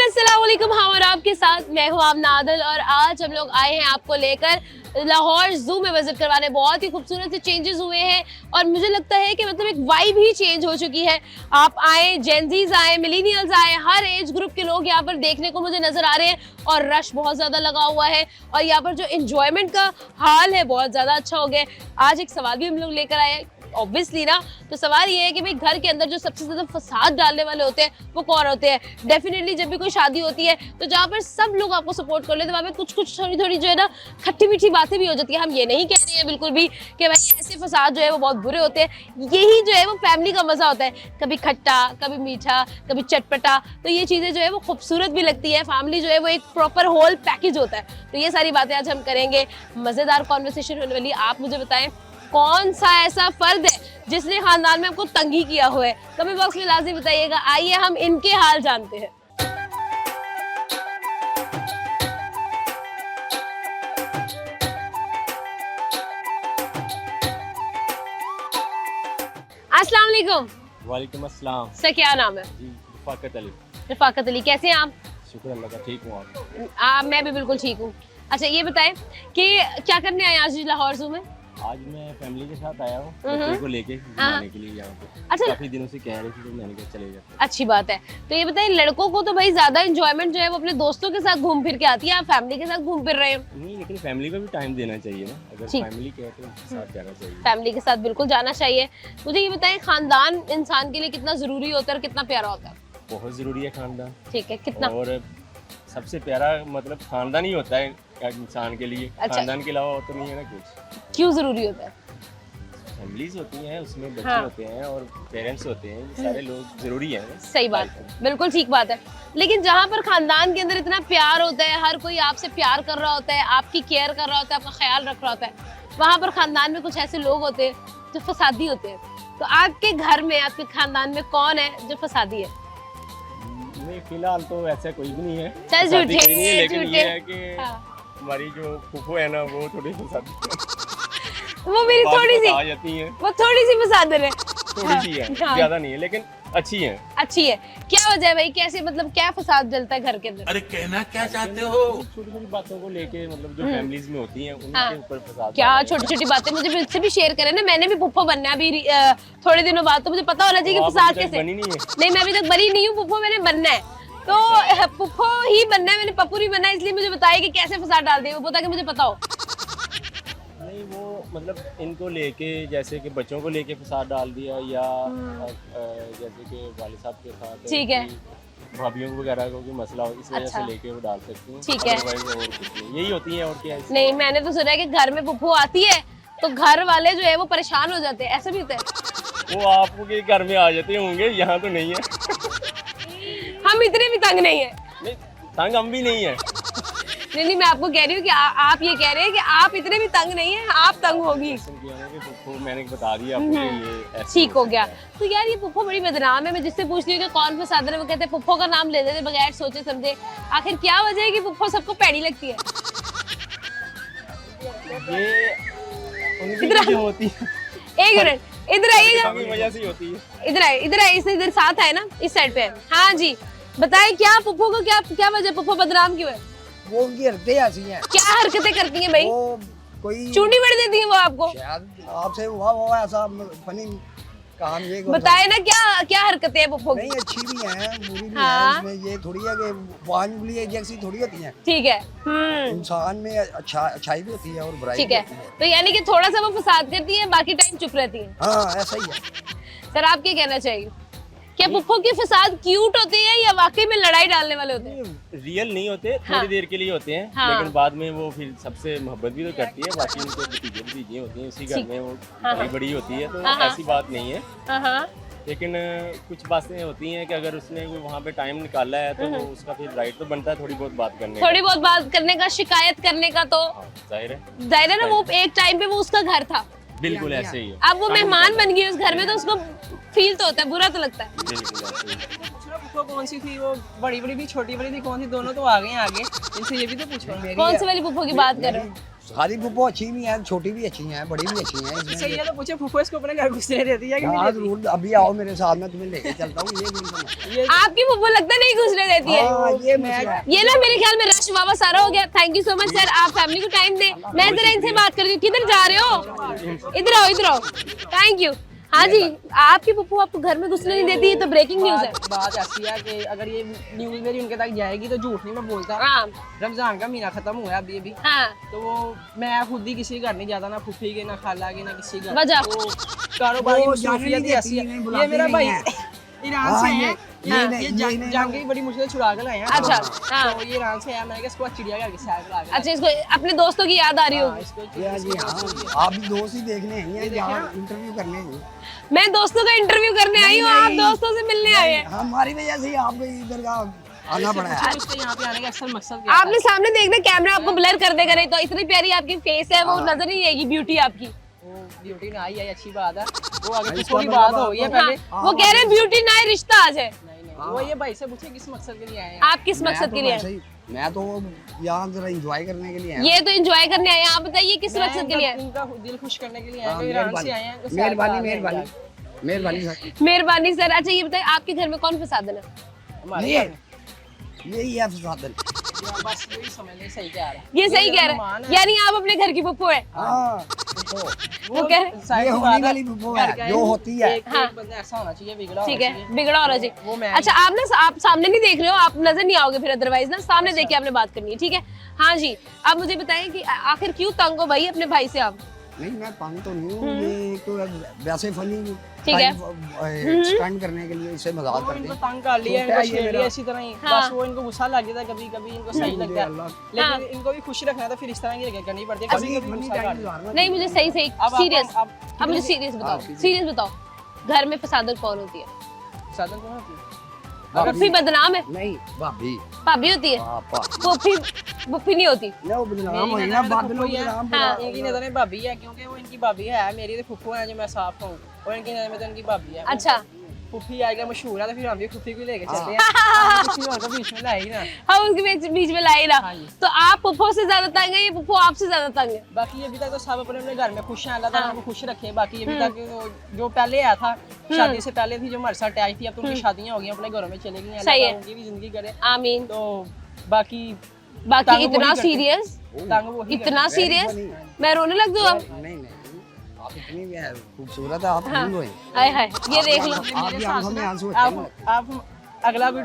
अस्सलाम वालेकुम, हम और आपके साथ मैं हूँ आमना आदिल और आज हम लोग आए हैं आपको लेकर लाहौर जू में विजिट करवाने। बहुत ही खूबसूरत से चेंजेस हुए हैं और मुझे लगता है कि मतलब एक वाइब ही चेंज हो चुकी है। आप आए, जेनजीज आए, मिलीनियल्स आए, हर एज ग्रुप के लोग यहाँ पर देखने को मुझे नजर आ रहे हैं और रश बहुत ज्यादा लगा हुआ है और यहाँ पर जो एंजॉयमेंट का हाल है बहुत ज्यादा अच्छा हो गया है। आज एक सवाल भी हम लोग लेकर आए हैं ऑब्वियसली ना, तो सवाल ये है कि भाई घर के अंदर जो सबसे ज्यादा फसाद डालने वाले होते हैं वो कौन होते हैं। डेफिनेटली जब भी कोई शादी होती है तो जहाँ पर सब लोग आपको सपोर्ट कर लेते हैं वहाँ पे कुछ कुछ थोड़ी थोड़ी जो है ना खट्टी मीठी बातें भी हो जाती है। हम ये नहीं कह रहे हैं बिल्कुल भी कि भाई ऐसे फसाद जो है वो बहुत बुरे होते हैं, यही जो है वो फैमिली का मजा होता है, कभी खट्टा कभी मीठा कभी चटपटा, तो ये चीजें जो है वो खूबसूरत भी लगती है। फैमिली जो है वो एक प्रॉपर होल पैकेज होता है। तो ये सारी बातें आज हम करेंगे, मजेदार कॉन्वर्सेशन होने वाली। आप मुझे बताएं कौन सा ऐसा फर्द है जिसने खानदान में आपको तंगी किया हुआ है, कमेंट बॉक्स में लाजिम बताइएगा। आइए हम इनके हाल जानते हैं। अस्सलाम वालेकुम। वालेकुम अस्सलाम। सर क्या नाम है? जी रफ़ाकत अली। रफ़ाकत अली, कैसे हैं आप? शुक्र अल्लाह का, ठीक हूँ आप? मैं भी बिल्कुल ठीक हूँ। अच्छा ये बताएं कि क्या करने आए आज लाहौर जू में? आज मैं फैमिली के साथ आया हूँ बच्चे को लेके घुमाने के लिए यहाँ पे। अच्छा। काफी दिनों से कह रही थी तो मैंने कहा चले जाते। अच्छी बात है। तो ये बताइए लड़कों को तो भाई ज्यादा एंजॉयमेंट जो है वो अपने दोस्तों के साथ घूम फिर के आती है, आप फैमिली के साथ घूम फिर रहे हो? नहीं, लेकिन फैमिली को भी टाइम देना चाहिए ना, अगर ठीक। फैमिली कहे तो उनके साथ जाना चाहिए। फैमिली के साथ बिल्कुल जाना चाहिए। मुझे ये बताएं खानदान इंसान के लिए कितना जरूरी होता है और कितना प्यारा होता है? बहुत जरूरी है खानदान। ठीक है, कितना? और सबसे प्यारा मतलब खानदान ही होता है इंसान के लिए। अच्छा। खानदान के अलावा तो नहीं है ना कुछ। क्यों जरूरी होता है? फैमिलीज होती हैं, उसमें बच्चे हाँ। होते हैं और पेरेंट्स होते हैं, ये सारे लोग जरूरी हैं। सही बात है, बिल्कुल ठीक बात है। लेकिन जहाँ पर खानदान के अंदर इतना प्यार होता है, हर कोई आपसे प्यार कर रहा होता है, आपकी केयर कर रहा होता है, आपका ख्याल रख रहा होता है, वहाँ पर खानदान में कुछ ऐसे लोग होते हैं जो फसादी होते हैं। तो आपके घर में, आपके खानदान में कौन है जो फसादी है? नहीं, फिलहाल तो ऐसा कोई भी नहीं है। चल फसादी झूठे, कोई नहीं है, लेकिन झूठे। ये है कि हाँ। हमारी जो फूफो है ना वो थोड़ी फसादी वो मेरी थोड़ी सी आ जाती है, वो थोड़ी सी फसादर है। थोड़ी सी है, हाँ। ज्यादा नहीं है, लेकिन अच्छी है। अच्छी है। क्या वजह है भाई, कैसे मतलब क्या फसाद जलता है घर के अंदर? अरे कहना क्या चाहते हो? छोटी छोटी बातों को लेके मतलब जो फैमिलीज में होती हैं हाँ। उनके ऊपर फसाद। क्या छोटी छोटी बातें मुझे मुझसे भी शेयर करें ना, मैंने भी पुप्पो बनना है अभी थोड़े दिनों बाद, तो मुझे पता होना चाहिए कि आप फसाद अभी तक कैसे। बनी नहीं है? नहीं, मैं अभी तक बनी नहीं हूँ पुप्पो, मैंने बनना है। तो पुप्पो ही बनना है, मैंने पप्पू नहीं बनना है, इसलिए मुझे बताइए कि कैसे फसाद डाल दिए वो, ताकि मुझे पता हो। नहीं, वो मतलब इनको लेके जैसे कि बच्चों को लेके फसाद डाल दिया या जैसे कि वालिद साहब के साथ ठीक है। भाभीयों वगैरह को कोई मसला हो इस वजह अच्छा। से लेके वो डाल सकती हैं। ठीक है। Otherwise और कुछ नहीं, यही होती है और क्या है। नहीं, मैंने तो सुना है कि घर में पुप्पो आती है तो घर वाले जो है वो परेशान हो जाते हैं, ऐसा भी होता है? वो आपके घर में आ जाते होंगे, यहाँ तो नहीं है। हम इतने भी तंग नहीं है। नहीं, तंग हम भी नहीं है। नहीं, मैं आपको कह रही हूँ कि आप ये कह रहे हैं कि आप इतने भी तंग नहीं है, आप तंग होगी। मैंने बता दिया आपको कि ये ऐसे ठीक हो गया। सकता है। तो यार ये पुप्पो बड़ी बदनाम है, मैं जिससे पूछती हूँ कि कौन फसाद है वो कहते हैं पुप्पो का नाम ले देते बगैर सोचे समझे। आखिर क्या वजह है कि पुप्पो सबको पैड़ी लगती है? ये उनकी इधर जो होती है एक मिनट, इधर आइएगा, की वजह से ही होती है। इधर आइए, इधर आइए, इधर साथ है ना, इस साइड पे है। हाँ जी बताए क्या पुप्पो को क्या वजह, पुप्पो बदनाम क्यों है? वो उनकी हरकतें ऐसी हैं। क्या हरकतें करती हैं भाई? वो कोई चूंडी बढ़ देती है वो आपको? शायद आपसे हुआ वो ऐसा फनी काम ये बताए ना क्या हरकतें हैं पुप्पो की? नहीं, अच्छी भी हैं बुरी भी हाँ। हैं। इसमें ये थोड़ी है कि पांच उंगली एक जैसी थोड़ी होती हैं। ठीक है। इंसान में अच्छाई भी होती है और बुराई ठीक भी है, होती है। तो यानी कि थोड़ा सा वो फसाद करती है, बाकी टाइम चुप रहती है। हाँ, ऐसा ही है। सर आप क्या कहना चाहिए? क्या पुप्पो के फसाद क्यूट होते हैं या वाकई में लड़ाई डालने वाले होते हैं? रियल नहीं होते, हाँ। थोड़ी देर के लिए होते हैं। हाँ। लेकिन बाद में वो फिर सबसे मोहब्बत भी तो करती है। बाकी उनके भतीजे होती हैं उसी घर में, वो हाँ। बड़ी बड़ी होती है, तो हाँ। ऐसी बात नहीं है। हाँ। लेकिन कुछ बातें होती हैं कि अगर उसने वहाँ पे टाइम निकाला है तो वो उसका फिर राइट तो बनता है थोड़ी बहुत बात करने का। थोड़ी बहुत बात करने का, शिकायत करने का, तो हाँ, जाहिर है ना, वो एक टाइम पे वो उसका घर था, बिल्कुल ऐसे ही है। अब वो मेहमान बन गई उस घर में, तो उसको फील तो होता है, बुरा तो लगता है। बिल्कुल ऐसे ही। पुप्पो कौन सी थी, वो बड़ी बड़ी थी छोटी बड़ी थी, कौन सी? दोनों तो आ गए हैं आगे, इनसे ये भी तो पूछो। कौन सी वाली पुप्पो की बात कर रहे हो? सारी फुप्पो अच्छी भी हैं, छोटी भी अच्छी हैं, बड़ी भी अच्छी हैं। सही है तो पूछे फूफो इसको अपने घर घुसने देती है कि नहीं हाँ देती? जरूर, अभी आओ मेरे साथ, मैं तुम्हें लेके चलता हूँ। ये नहीं सुना। ये आपकी फुप्पो लगता नहीं घुसने देती है। हाँ, ये मसला है। ये ना मेरे ख्याल में रश वावा सारा हो गया। Thank you so much sir, आप फैमिली को टाइम दें। मैं जरा इनसे बात कर रही हूँ। किधर जा रहे हो? इधर आओ, इधर आओ। Thank you. हाँ जी, आपकी पप्पू आपको घर में घुसने नहीं देती है, तो ब्रेकिंग न्यूज है। बात ऐसी है कि अगर ये न्यूज मेरी उनके तक जाएगी तो झूठ नहीं मैं बोलता। हाँ रमजान का महीना खत्म हुआ है अभी हाँ, तो वो मैं खुद ही किसी के घर नहीं जाता, ना फूफी के, ना खाला के, ना किसी के घर। वजह? वो कारोबारी वो मसरूफियत जाने ही ऐसी नहीं है। देती, ये बुलाती मेरा नहीं भाई है। ईरान हाँ, से ये- है। ये हाँ, नहीं- ये ये नहीं- जान के बड़ी मुश्किल से छुड़ा के लाए हैं। अच्छा, हाँ। तो ये ईरान से है, मैंने कहा इसको आज चिड़ियाघर की सैर करा के अच्छा, इसको अपने दोस्तों की याद आ रही हाँ, होगी। इसको ये जी हाँ, आप भी दोस्त ही देखने आई हैं, यहाँ इंटरव्यू करने आई हैं। मैं दोस्तों का इंटरव्यू करने आई हूँ, आप दोस्तों से मिलने आए हैं। हमारी वजह से ही आपको इधर का आना पड़ा है। उसके यहाँ पे आने का अक्सर मकसद क्या आपने सामने देखना, कैमरा आपको ब्लर कर देगा, नहीं तो इतनी प्यारी आपकी फेस है, वो नजर नहीं आएगी ब्यूटी आपकी। वो ब्यूटी ना आई है, अच्छी बात है। वो आगे इसका किसको की मतलब बात आप- हो गई है हाँ, पहले। वो कह रहे हैं ब्यूटी ना है, रिश्ता आज है। नहीं वो ये भाई से पूछे किस मकसद के लिए आए हैं। आप किस मकसद के लिए आए? मैं तो यहाँ जरा एंजॉय करने के लिए आया हूँ। ये तो एंजॉय करने आए हैं, आप बताइए किस मैं मकसद के लिए आए? इनका दिल खुश करने के लिए आए हाँ, हैं। ईरान से आए हैं तो सैर मेहरबानी करा रहे हैं मेहरबानी जाके। मेहरबानी सर। मेहरबानी सर। अच्छा ये बताइए, आपके घर में कौन फसादन है? हमारे ये घर में। यही है फसादन। यार, बस यही समझ नहीं सही कह रहा है। ये सही कह मेरा रहे मेहमान हैं, है। यानी आप अपने घर की पप्पू है। हाँ तो वो कह रहे साइड ये की होने बात है। वाली वो है, घर का जो होती है। एक हाँ। बंदा ऐसा होना चाहिए, बिगड़ा ठीक होना है, चाहिए। बिगड़ा होना चाहिए। वो मैं अच्छा आप ना, आप सामने नहीं देख रहे हो, आप नजर नहीं आओगे फिर अदरवाइज ना, सामने देख के आपने बात करनी है, ठीक है? हाँ जी, अब मुझे बताएं कि आखिर क्यों तंग हो भाई अपने भाई से आप? नहीं मैं तंग तो नहीं हूँ, ये तो वैसे फनी ठीक है। स्टैंड करने के लिए इसे मजाक वो करते इनको हैं। तंग कर लिया, छोटा इनको है ये छेड़ लिया मेरा। इसी तरह ही। हाँ। बस वो इनको गुस्सा लग जाता है, कभी कभी इनको सही लगता है। अल्लाह। लेकिन इनको भी खुश रखना है तो फिर इस तरह की हरकत करनी पड़ती है। कभी फनी कभी फनी गुस्सा कर टाइम देता है। गुजारना नहीं मुझे सही सही अब सीरियस, आप अब मुझे सीरियस बताओ, हाँ, सीरियस बताओ, घर में फसादन कौन होती है? साधन कौन होती है? पप्पी बदनाम है, नहीं भाभी भाभी होती है, पापा पप्पी पप्पी नहीं होती। ना वो बदनाम मेरी होई नज़र ना में तो बादलों फुफ्फो ही है। बदनाम हाँ। पूरा। इनकी नजर में भाभी है क्योंकि वो इनकी भाभी है, मेरी तो फुफ्फो है जो मैं साफ हूँ, और इनकी नजर में तो इनकी भाभी है। अच्छा, फुफ्फी आएगा मशहूर है तो फिर हम भी फुफ्फी को लेके चलते हैं। किसी और को बीच में लाए ही ना। हम उसके बीच में लाई ना। हाँ जी। तो आप पप्पो से ज्यादा तंग है, ये पप्पो आपसे ज्यादा तंग है? बाकी अभी तक तो सब अपने अपने घर में खुश हैं, अल्लाह ताला हाँ। उनको खुश रखे। बाकी अभी तक जो पहले आया था, शादी से पहले थी जो हमारे साथ आई थी, अब तो उनकी शादियां हो गई, अपने घरों में चले गई हैं। सही है। अल्लाह उनकी भी जिंदगी करे। आमीन। तो बाकी बाकी तंग इतना वही करते। सीरियस, तंग वो ही इतना करते सीरियस, funny। मैं रोने लग जाऊँ अब? नहीं नहीं आप इतनी भी है, खूबसूरत है, आप हाँ। भूल गए। हाय हाय, ये देख लो। हैं। आप मेरे भी साथ आंखों में ना, आंसू होते हैं। आप अगला भी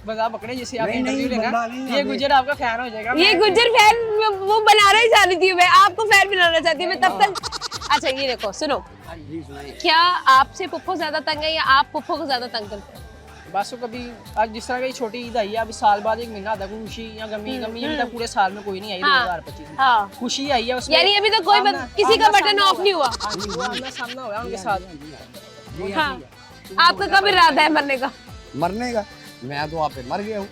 बंदा पकड़े जिससे आप नहीं, इंटरव्यू नहीं, लेगा, बंदा नहीं, ये अभी- गुजर आपका फैन हो जाएगा। ये मैं- गुज्जर फैन वो बनाना ही चाहती थी, मैं आपको फैन बनाना चाहती हूँ मैं तब तक। अच्छा ये देखो, सुनो, जी सुनाइए। क्या आपसे पुप्पो ज्यादा तंग है या आप पुप्पो को ज्यादा तंग करते हैं? बस वो कभी आज जिस तरह की छोटी ईद आई है, अभी साल बाद एक महीना आता है, खुशी या गमी अभी तक पूरे साल में कोई नहीं आई। हाँ। 2025 में हाँ, खुशी आई है उसमें। यानी अभी तक कोई किसी का बटन ऑफ नहीं हुआ। हाँ जी, वो आमना सामना हुआ उनके साथ। जी हाँ, आपका कब इरादा है मरने का? मरने का मैं तो आप पे मर गया हूँ।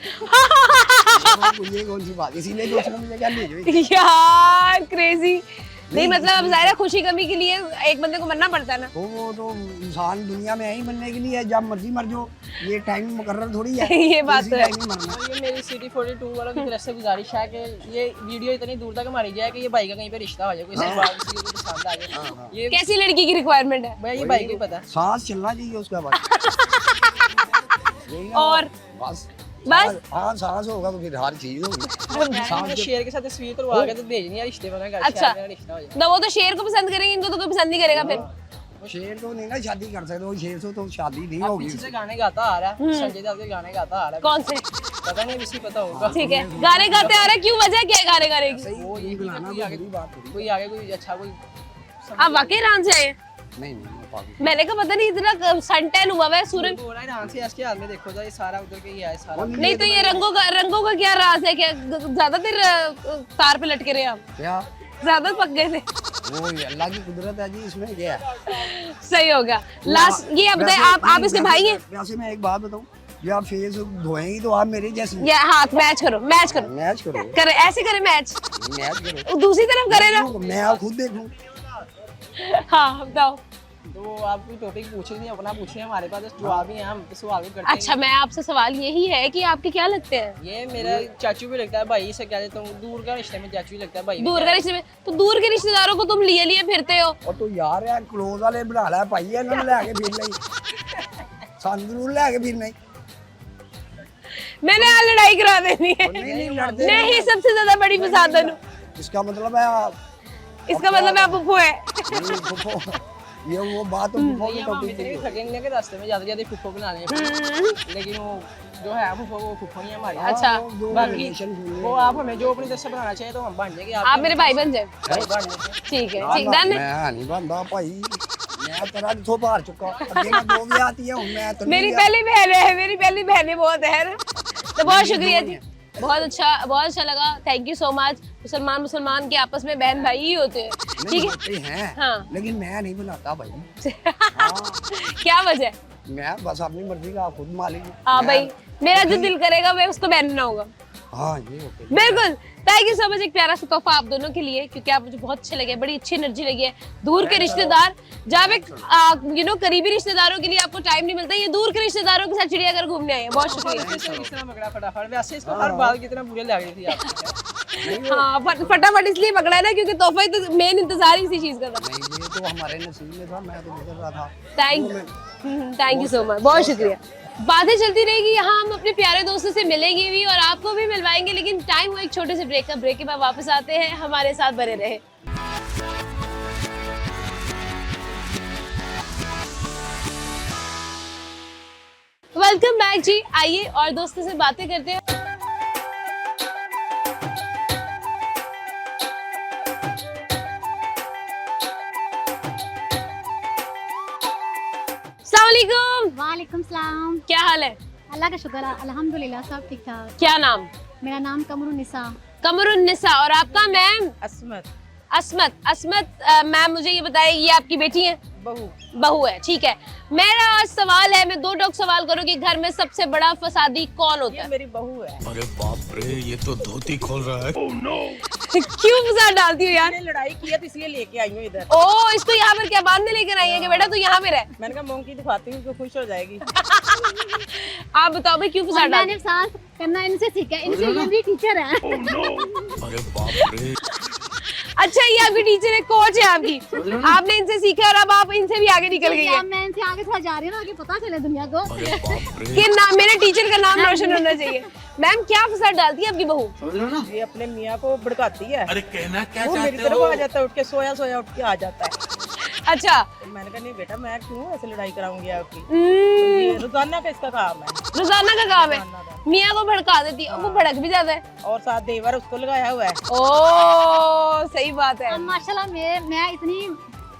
ये कौन सी बात, इसीलिए तो उसने मुझे क्या ले गई। यार क्रेजी। नहीं मतलब अब जाहिर है खुशी कमी के लिए एक बंदे को मरना पड़ता है ना। तो वो तो इंसान दुनिया में यही बनने के लिए है, जब मर्जी मर जाओ, ये टाइम मुकर्रर थोड़ी है। ये बात इसी तो है। टाइम ही मरना। और ये मेरी सिटी 42 वालों की तरफ से गुजारिश है कि ये वीडियो इतनी दूर तक हमारी जाए कि ये भाई का कहीं पे रिश्ता हो जाए, कोई सलवार किसी को पसंद आ जाए। ये कैसी लड़की की रिक्वायरमेंट है? भैया ये भाई को ही पता है। सांस चलना चाहिए उसका बाद। यही ना, और बस बस? हाँ सांस होगा तो फिर हर चीज होगी। मैं शेर के साथ तस्वीर तो आ गया तो भेजनी है रिश्ते में, घर अच्छा। में रिश्ता हो जाए। तो वो तो शेर को पसंद करेंगे, इनको तो कोई पसंद नहीं करेगा फिर। शेर तो नहीं ना शादी कर सकते, वो शेर से तो शादी नहीं अब होगी। पीछे से गाने गाता आ रहा है, संजय दत्त के गाने गाता आ रहा है। कौन से? पता नहीं किसी पता होगा। ठीक है, गाने गाते आ रहे हैं, क्यों वजह क्या है गाने गाने की? सही वो यही यही बुलाना कोई कोई आगे बुरी बात थोड़ी। कोई आगे कोई अच्छा कोई आप वाकई ईरान से आए हैं? नहीं नहीं मैं पागल। मैंने कहा पता नहीं इतना सन टैन हुआ है सूरज। हो रहा है ईरान से इसके हाथ में देखो, ये सारा उधर के ही है सारा। नहीं तो ये रंगों का क्या राज है? क्या ज्यादा देर तार पे लटके रहे आप? क्या ज्यादा पक गए थे? वो अल्लाह की कुदरत है जी, इसमें क्या है। सही हो गया। लास्ट ये आप बताए, आप इसके भाई हैं? वैसे मैं एक बात बताऊं, ये आप फेस धोएंगी तो आप मेरे जैसी या हाथ मैच करो, मैच करो, मैच करो, करे ऐसे करे मैच, मैच करो। दूसरी तरफ करे ना। मैं आप खुद देखूं। हाँ बताओ। तो आप कोई टॉपिक पूछ रही थी, अपना पूछ रहे हैं, हमारे पास जवाब ही है, हम तो सवाल भी करते हैं। अच्छा, मैं आपसे सवाल यही है कि आपके क्या लगते हैं? ये मेरा चाचू भी लगता है, भाई से क्या देता हूँ, दूर का रिश्ते में चाचू ही लगता है, भाई दूर के रिश्ते में, तो दूर के रिश्तेदारों को तुम लिए लिए फिरते हो। और तू यार यार क्लोज वाले बना ला भाई इन्होंने लेके फिर नहीं सान जरूर लेके फिर नहीं मैंने यहाँ लड़ाई करा देनी है। नहीं लड़ते मैं ही सबसे ज्यादा बड़ी फसादन हूँ। इसका मतलब है इसका मतलब है फुफ्फो है। ये फुफो ये वो बात तो फुफो की ये हम टॉपिक इतने है थकेंगे के रास्ते में ज्यादा फुफ्फो बना लेंगे, लेकिन वो जो है फुफ्फो वो फुफ्फो नहीं है हमारे। अच्छा, बाकी वो आप हमें जो अपनी तरफ से बनाना चाहिए तो हम बन जाएंगे, आप मेरे भाई बन जाए। भाई बन जाएंगे। ठीक है, ठीक डन है। मैं नहीं बनता भाई मैं तेरा तो बाहर चुका अभी मैं दो भी आती है हूं मैं तो मेरी पहली बहन है, मेरी पहली बहनें बहुत है ना। तो बहुत शुक्रिया जी, बहुत अच्छा लगा, थैंक यू सो मच। मुसलमान के आपस में बहन भाई ही होते हैं, ठीक है। हाँ। लेकिन मैं नहीं बनाता भाई क्या वजह? मैं बस अपनी मर्जी का खुद मालिक हूं। हाँ भाई, मेरा जो दिल करेगा मैं उसको बहन बनाऊंगा। हाँ ये ओके बिल्कुल, थैंक यू सो मच। एक प्यारा सा तोहफा आप दोनों के लिए, क्योंकि आप मुझे बहुत अच्छे लगे, बड़ी अच्छी एनर्जी लगी है। दूर के रिश्तेदार, जब एक करीबी रिश्तेदारों के लिए आपको टाइम नहीं मिलता, ये दूर के रिश्तेदारों के साथ चिड़ियाघर घूमने आए हैं। बहुत शुक्रिया। इतना मगड़ा फटाफट, वैसे इसको हर बात कितना बुरे लग रही थी आपको। हाँ, फटाफट इसलिए पकड़ा है ना क्योंकि तोहफा ही तो मेन इंतजार इसी चीज का था। नहीं ये तो हमारे नसीब में था मैं तो गुजर रहा था थैंक यू सो मच, बहुत शुक्रिया। बातें चलती रहेगी, यहाँ हम अपने प्यारे दोस्तों से मिलेंगे भी और आपको भी मिलवाएंगे, लेकिन टाइम हुआ एक छोटे से ब्रेक का। ब्रेक के बाद वापस आते हैं, हमारे साथ बने रहे। वेलकम बैक जी, आइए और दोस्तों से बातें करते हैं। अस्सलामुअलैकुम। वालेकुम सलाम। क्या हाल है? अल्लाह का शुक्र है, अल्हम्दुलिल्लाह सब ठीक ठाक। क्या नाम? मेरा नाम कमरुन्निसा। कमरुन्निसा। और आपका मैम? असमत। असमत मैम, मुझे ये बताइए, ये आपकी बेटी है? बहू है, ठीक है। मेरा आज सवाल है, मैं दो टोक सवाल करूँ कि घर में सबसे बड़ा फसादी कौन होता है? मेरी बहू है। अरे बाप रे, ये तो धोती खोल रहा है। क्यों फसाद डालती हो यार? मैंने लड़ाई की है तो इसलिए लेके आई हूँ इधर। ओ, इसको यहाँ पर क्या बांधने लेकर आई है कि बेटा तू यहाँ पे रह? मैंने कहा मोंकी दिखाती हूँ तो खुश हो जाएगी। आप बताओ भाई, क्यों फसाद डालती? मैंने साथ करना इनसे सीखा, इनसे ये भी टीचर है। अरे बाप रे। अच्छा, ये आपकी टीचर है, कोच है आपकी, आपने इनसे सीखा और अब आप इनसे भी आगे निकल गई है। अब मैं इनसे आगे थोड़ा जा रही हूँ ना, आगे पता चले दुनिया को अरे बाप रे। कि नाम, मेरे टीचर का नाम रोशन होना चाहिए। मैम, क्या फसाद डालती है आपकी बहू? ये अपने मियाँ को भड़काती है। अरे कहना क्या वो मेरी चाहते तरफ हो? आ जाता है, उठ के सोया सोया उठ के आ जाता है। अच्छा। तो मैंने कहा नहीं बेटा, मैं क्यों ऐसे लड़ाई कराऊंगी आपकी। हम्म, ये रोजाना का इसका काम है। रोजाना का काम है। रोजाना का। मियाँ को भड़का देती है, वो भड़क भी जाता है। और साथ देवर उसको लगाया हुआ है। ओ, सही बात है। अब माशाल्लाह मैं इतनी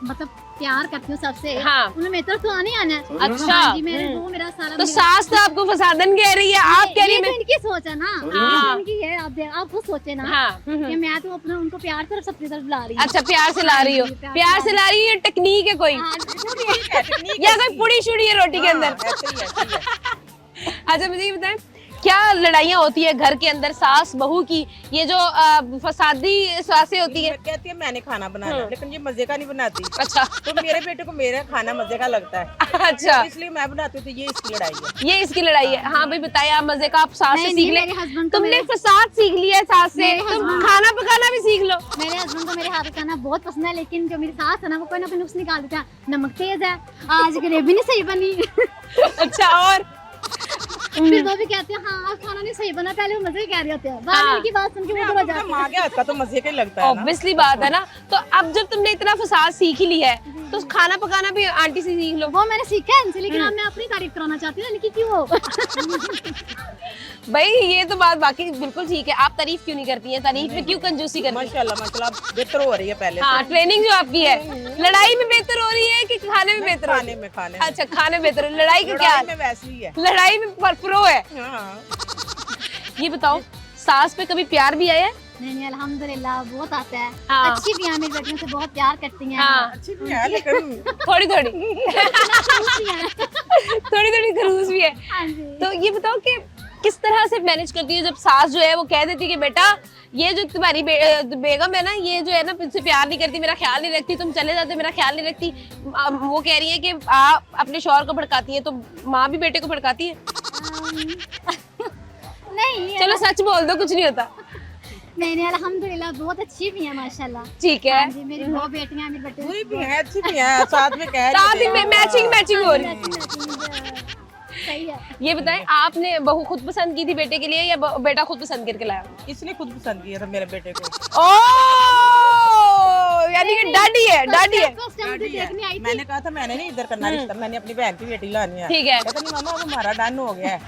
मतलब प्यार करती हूँ सबसे। हाँ। उन्हें मेरी तरफ तो आने आना है। अच्छा। हाँ जी, मेरे वो मेरा सारा तो सास तो आपको फसादन कह रही है, आप कह रही ये तो है इनकी सोच है ना। हाँ। इनकी है, आप खुद सोचे ना हाँ। कि मैं तो अपने उनको प्यार तरफ सबकी तरफ ला रही हूँ। अच्छा, प्यार से ला रही हो, प्यार से ला रही है, टेक्निक है कोई हाँ, जो भी है। या कोई पुड़ी शुड़ी है रोटी के अंदर? ऐसे ही है। अच्छा, मुझे ये बताएं, क्या लड़ाइयाँ होती है घर के अंदर सास बहू की, ये जो फसादी सासें होती है? कहती है मैंने खाना बनाना, लेकिन ये मजे का नहीं बनाती। अच्छा। तो मेरे बेटे को मेरा खाना मजे का लगता है। अच्छा, इसलिए मैं बनाती हूँ, तो ये इसकी लड़ाई है। ये इसकी लड़ाई है। हाँ भाई, बताया आप मजे का, आप सास से नहीं, सीख ले। मेरे husband को तुमने मेरे- फसाद सीख लिया है सास से, मेरे तुम husband- खाना पकाना भी सीख लो। मेरे हस्बैंड को मेरे हाथ का खाना बहुत पसंद है, लेकिन जो मेरी सास है ना, वो कोई ना कोई नुक्स निकाल देता है। नमक तेज है, आज ग्रेवी नहीं सही बनी। अच्छा, और फिर वो भी कहते हैं हाँ आज खाना नहीं सही बना, पहले वो मजे कह रहे होते हैं, बाद में हाँ। उनकी बात सुन के वो तो अपना माँ के हाथ का तो मजे का ही लगता है ना। ऑब्वियसली बात है ना। तो अब जब तुमने इतना फसाद सीख ही लिया है, तो खाना पकाना भी आंटी से सीख लो। वो मैंने सीखा है इनसे, लेकिन अब मैं अपनी तारीफ कराना चाहती हूँ इनकी क्यों। भाई, ये तो बात बाकी बिल्कुल ठीक है। आप तारीफ क्यों नहीं करती हैं? तारीफ में क्यों कंजूसी करती हैं? माशाल्लाह माशाल्लाह बेहतर हो रही है पहले हाँ, से। ट्रेनिंग जो आपकी है, लड़ाई में बेहतर हो रही है कि खाने में बेहतर हो रही खाने में खाने है? अच्छा, खाने में बेहतर हो। लड़ाई का क्या लड़ाई हाल? में वैसे ही है। लड़ाई में प्रो है। हाँ। ये बताओ, सास पे कभी प्यार भी आया है? नहीं अल्हम्दुलिल्लाह बहुत आता है। हाँ। अच्छी भी है, मेरी बेटियों से बहुत प्यार करती हैं। हाँ, अच्छी भी है लेकिन थोड़ी थोड़ी अच्छी हैं। थोड़ी थोड़ी खरूस भी है। हाँ जी। तो ये बताओ कि किस तरह से मैनेज करती है जब सास जो है वो कह देती है कि बेटा ये जो तुम्हारी बेगम है ना, ये जो है ना तुमसे प्यार नहीं करती, मेरा ख्याल नहीं रखती, तुम चले जाते मेरा ख्याल नहीं रखती। वो कह रही है कि आप अपने शौहर को भड़काती है, तो माँ भी बेटे को भड़काती है? नहीं, चलो सच बोल दो, कुछ नहीं होता। मेरे अल्हम्दुलिल्लाह बहुत अच्छी भी है माशाल्लाह। ठीक है, हाँ जी, मेरी दो बेटियां, मेरे बेटे पूरी भी है, अच्छी भी है, साथ में कह साथ ही में मैचिंग हो रही है। सही है। ये बताएं, आपने बहू खुद पसंद की थी बेटे के लिए या बेटा खुद पसंद करके लाया? इसने खुद पसंद किया था मेरे बेटे को। ओ, यानी कि डाडी है। फर्स्ट टाइम मुझे देखने आई थी। मैंने कहा था मैंने नहीं इधर करना रिश्ता, मैंने अपनी बहन की बेटी लानी है। ठीक है। कहता नहीं मामा अब हमारा डन हो गया है।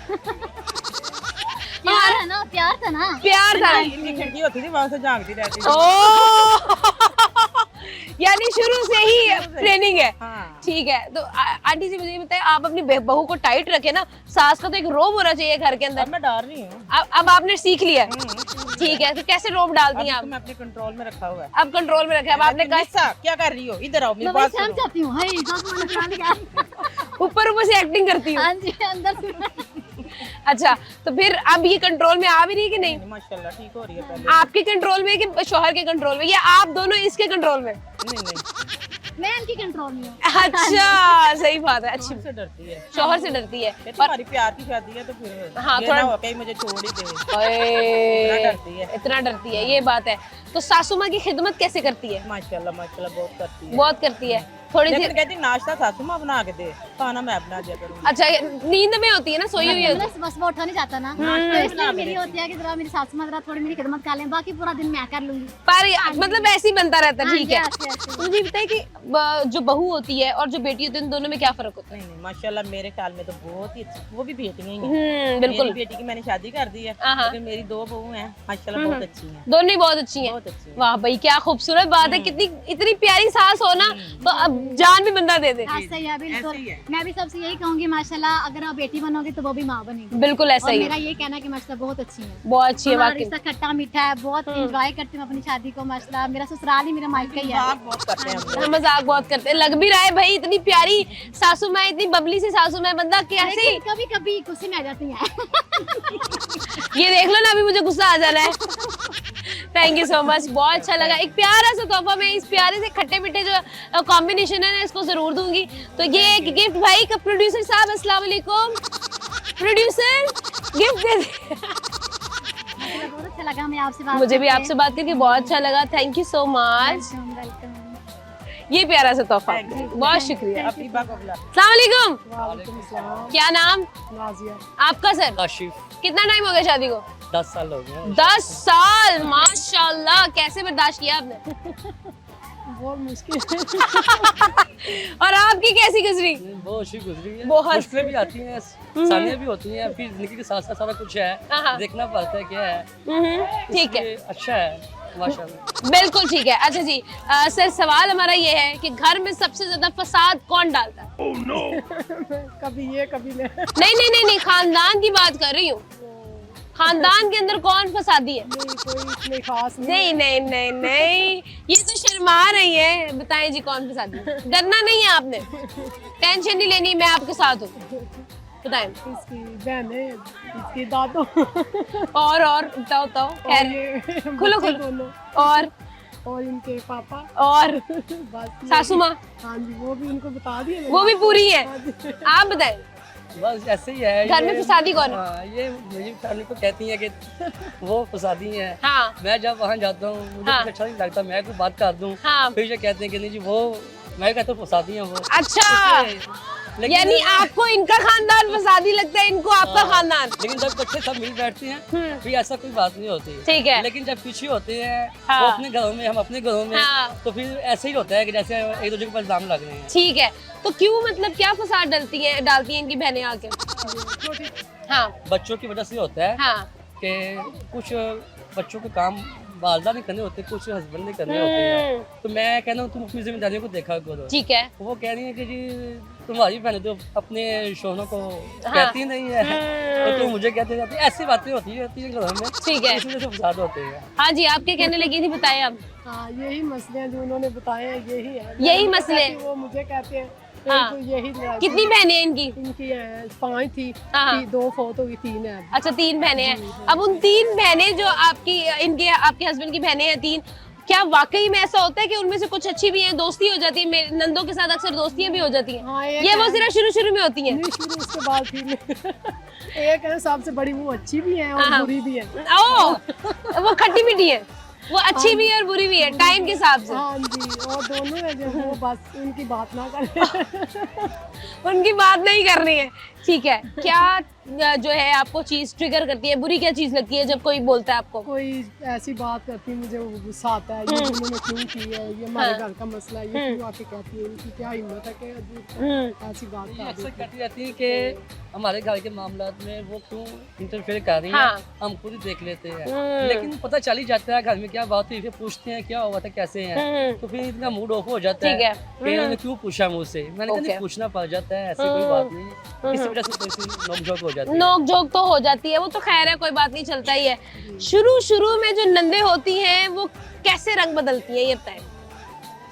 प्यार है ना, प्यार था ना। प्यार था। इनकी खिड़की होती थी, वहां से झांकती रहती थी। ओ यानी शुरू से ही ट्रेनिंग है। हाँ। ठीक है, तो आंटी जी मुझे ये बताएं, आप अपनी बहू को टाइट रखे ना, सास का तो एक रोब होना चाहिए घर के अंदर। अब मैं डाल रही हूँ। अब आपने सीख लिया है। ठीक है, तो कैसे रोब डालती हैं अब आप? तो मैं अपने कंट्रोल में रखा हुआ है। अब कंट्रोल में रखे। अब आपने कहा निस्सा, क्या कर रही हो? इधर आओ मेरे मैं वही पास समझ सुनो। जाती हूँ। हाय सासू माँ ने प्लान किया। ऊपर से एक्टिंग करती हूँ। हाँ जी, अंदर से। अच्छा, तो फिर अब ये कंट्रोल में आ भी रही है कि नहीं? माशाल्लाह ठीक हो रही है पहले। आपके कंट्रोल में कि शौहर के कंट्रोल में, या आप दोनों इसके कंट्रोल में? नहीं मैं इनकी कंट्रोल में हूँ। अच्छा, सही बात है। अच्छी, से डरती है। शौहर से डरती है। कहती हमारी प्यार की शादी है तो फिर हाँ, ये थोड़ा- ना हो कहीं मुझे छोड़ ही दे। ओए, इतना डरती है। इतना डरती है, ये बात है। तो सासू माँ की खिदमत कैसे करती है? माशाल्लाह बहुत करती है। बहुत करती है। थोड़ी लेकिन सी, कहती नाश्ता सासू माँ बना के दे, खाना मैं बना दिया करूँगी। अच्छा, ये नींद में होती है ना, सोई हुई होती है। बस वो उठा नहीं जाता ना, तो इसलिए मेरी होती है कि जरा मेरी सासू माँ जरा थोड़ी मेरी खिदमत कर लें, बाकी पूरा दिन मैं कर लूंगी। पर मतलब ऐसे ही बनता रहता है। हाँ ठीक जी, है, ऐसे- ऐसे। तो मुझे बताइए कि जो बहू होती है और जो बेटी होती है, उन दोनों में क्या फर्क होता है? नहीं माशाल्लाह मेरे ख्याल में तो बहुत ही अच्छी, वो भी बेटियां ही हैं। बिल्कुल। मेरी बेटी की मैंने शादी कर दी है, हाँ। लेकिन मेरी दो बहू हैं माशाल्लाह बहुत अच्छी हैं। दोनों ही बहुत अच्छी हैं। बहुत अच्छी हैं। वाह भाई, क्या खूबसूरत बात है। कितनी इतनी प्यारी सास हो ना, तो अब जान भी बंदा दे दे। हाँ, सही है, बिल्कुल। ऐसे ही है। मैं भी सबसे यही कहूंगी माशाल्लाह, अगर आप बेटी बनोगे तो वो भी माँ बनेगी। बिल्कुल ऐसा और ही मेरा है। ये कहना है कि माशाल्लाह बहुत अच्छी है। बहुत अच्छी है हमारा वाकई। रिश्ता खट्टा मीठा है, बहुत एंजॉय करती हूँ अपनी शादी को माशाल्लाह। मेरा ससुराल ही मेरा मायका ही है। मजाक बहुत करते हैं हम लोग। हम मजाक बहुत करते हैं। लग भी रहा है भाई, इतनी प्यारी सासू माँ, इतनी बबली सी सासू माँ, बंदा कैसे ही लेकिन कभी कभी गुस्से में आ जाती है। ये देख लो ना, अभी मुझे गुस्सा आ जाना है। थैंक यू सो मच, बहुत अच्छा लगा। एक प्यारा सा तोहफा मैं इस प्यारे से खट्टे मीठे जो कॉम्बिनेशन है ना, इसको जरूर दूंगी। तो ये एक गिफ्ट भाई का प्रोड्यूसर साहब, अस्सलाम वालेकुम। प्रोड्यूसर गिफ्ट दे दे। बहुत अच्छा लगा मैं आपसे बात मुझे भी आपसे बात करके बहुत अच्छा लगा। Thank you so much. Welcome. ये प्यारा सा तोहफा, बहुत शुक्रिया। अपनी बात को बुला। अस्सलाम वालेकुम। क्या नाम? आपका सर? काशिफ। कितना टाइम हो गया शादी को? 10 साल हो गए। 10 साल, माशाल्लाह। कैसे बर्दाश्त किया आपने? बहुत मुश्किल और आपकी कैसी गुजरी? बहुत अच्छी गुजरी है। बहुत। मुश्किलें भी आती हैं, सानियाँ भी होती हैं, फिर जिंदगी के साथ साथ सारा कुछ हाँ। है, देखना पड़ता है क्या है। ठीक है, इसलिए अच्छा है माशाल्लाह। बिल्कुल ठीक है। अच्छा जी, सर सवाल हमारा ये है कि घर में सबसे ज्यादा फसाद कौन डालता है? कभी ये कभी मैं नहीं, खानदान की बात कर रही हूँ। खानदान के अंदर कौन फसादी है? नहीं कोई इतने खास नहीं। नहीं, ये तो शर्मा रही है। बताएं जी, कौन फसादी है? डरना नहीं है आपने, टेंशन नहीं लेनी, मैं आपके साथ हूँ। बताएं। इसकी बहनें, इसकी दादो और बताओ। खैर, ये खुलो बच्चे दोनों और इनके पापा और बस ये- सासू माँ, हाँ जी, वो भी उनको बता दिए मैंने। वो भी पूरी है। हाँ जी। आप बताएं, बस ऐसे ही है। घर में ये- फसादी कौन है? हाँ, ये मेरी फैमिली को कहती है कि वो फसादी है। हाँ मैं जब वहाँ जाता हूँ मुझे हाँ। कुछ अच्छा नहीं लगता, मैं कोई बात कर दूँ, हाँ। फिर ये कहते हैं कि नहीं जी वो, मैं कहता हूँ फसादी है वो। अच्छा, लेकिन यानी आपको इनका खानदान फसादी लगता है, इनको आपका हाँ। खानदान। लेकिन जब बच्चे सब मिल बैठते हैं फिर ऐसा कोई बात नहीं होती। ठीक है। लेकिन जब पीछे होते हैं हाँ। वो अपने घरों में, हम अपने घरों में, हाँ। तो फिर ऐसे ही होता है कि जैसे एक दूसरे के ऊपर इल्जाम लग रहे हैं। ठीक है, तो क्यों, मतलब क्या फसाद डालती हैं इनकी बहनें आके? हाँ बच्चों की वजह से होता है हाँ। कि कुछ बच्चों के काम वालदा नहीं करने होते, कुछ हस्बैंड नहीं करने होते हैं। तो मैं कहता हूँ तुम अपनी जिम्मेदारियों को देखा करो। ठीक है। वो कह रही है कि जी तुम्हारी बहनें तो अपने शोहरों को कहती नहीं है, तो तुम मुझे कहते जाती, ऐसी बातें होती है घरों में। ठीक है। इस वजह से फसाद होते हैं। हाँ जी, आप क्या कहने लगी थी, बताएं आप। हाँ, यही मसले हैं जो उन्होंने बताए हैं, यही है। यही मैं मसले? कहती हूँ, वो मुझे कहते हैं हाँ। तो यही लड़ाई कितनी बहनें हैं इनकी? इनकी 5 थी, हाँ। 2 फोत हो गई, 3 है अभी। अच्छा 3 बहनें हैं। अब उन 3 बहनें जो आपकी इनके आपके हस्बैंड की बहनें हैं 3, क्या वाकई में ऐसा होता है कि उनमें से कुछ अच्छी भी हैं, दोस्ती हो जाती है? मेरे नंदों के साथ अक्सर दोस्तियां भी हो जाती हैं। हाँ, एक ये वो है। सिर्फ शुरू में होती हैं। नहीं, शुरू उसके बाद थी एक है सबसे बड़ी, वो अच्छी भी है और हाँ। बुरी भी है। ओ वो खट्टी मीठी है, वो अच्छी भी है और बुरी भी है टाइम के हिसाब से। हाँ जी, और दोनों है जो वो बस उनकी बात ना करें। उनकी बात नहीं कर रही है, ठीक है। क्या जो है आपको चीज ट्रिगर करती है, बुरी क्या चीज लगती है जब कोई बोलता है आपको? कोई ऐसी बात करती है मुझे वो गुस्सा आता है, ये उन्होंने क्यों की है, ये हमारे घर का मसला है, ये क्यों आके कहती है, इनकी क्या हिम्मत है कि ऐसी बात कर अक्सर देती है। कहती रहती है कि हमारे घर के मामलात में वो क्यों इंटरफेयर कर रही है, हाँ। हम खुद ही देख लेते हैं। लेकिन पता चल ही जाता है घर में क्या बात हुई, फिर पूछते हैं क्या हुआ था, कैसे हैं, तो फिर इतना मूड ऑफ हो जाता ठीक है है। कि इन्होंने क्यों पूछा मुझसे। मैंने कहा ओके। नहीं, पूछना पड़ जाता है, ऐसी कोई बात नहीं, इस वजह से कोई नोक-झोंक हो जाती है। नोक झोंक तो हो जाती है, वो तो खैर है, कोई बात नहीं, चलता ही है। शुरू में जो नंदे होती हैं वो कैसे रंग बदलती है ये बताएं?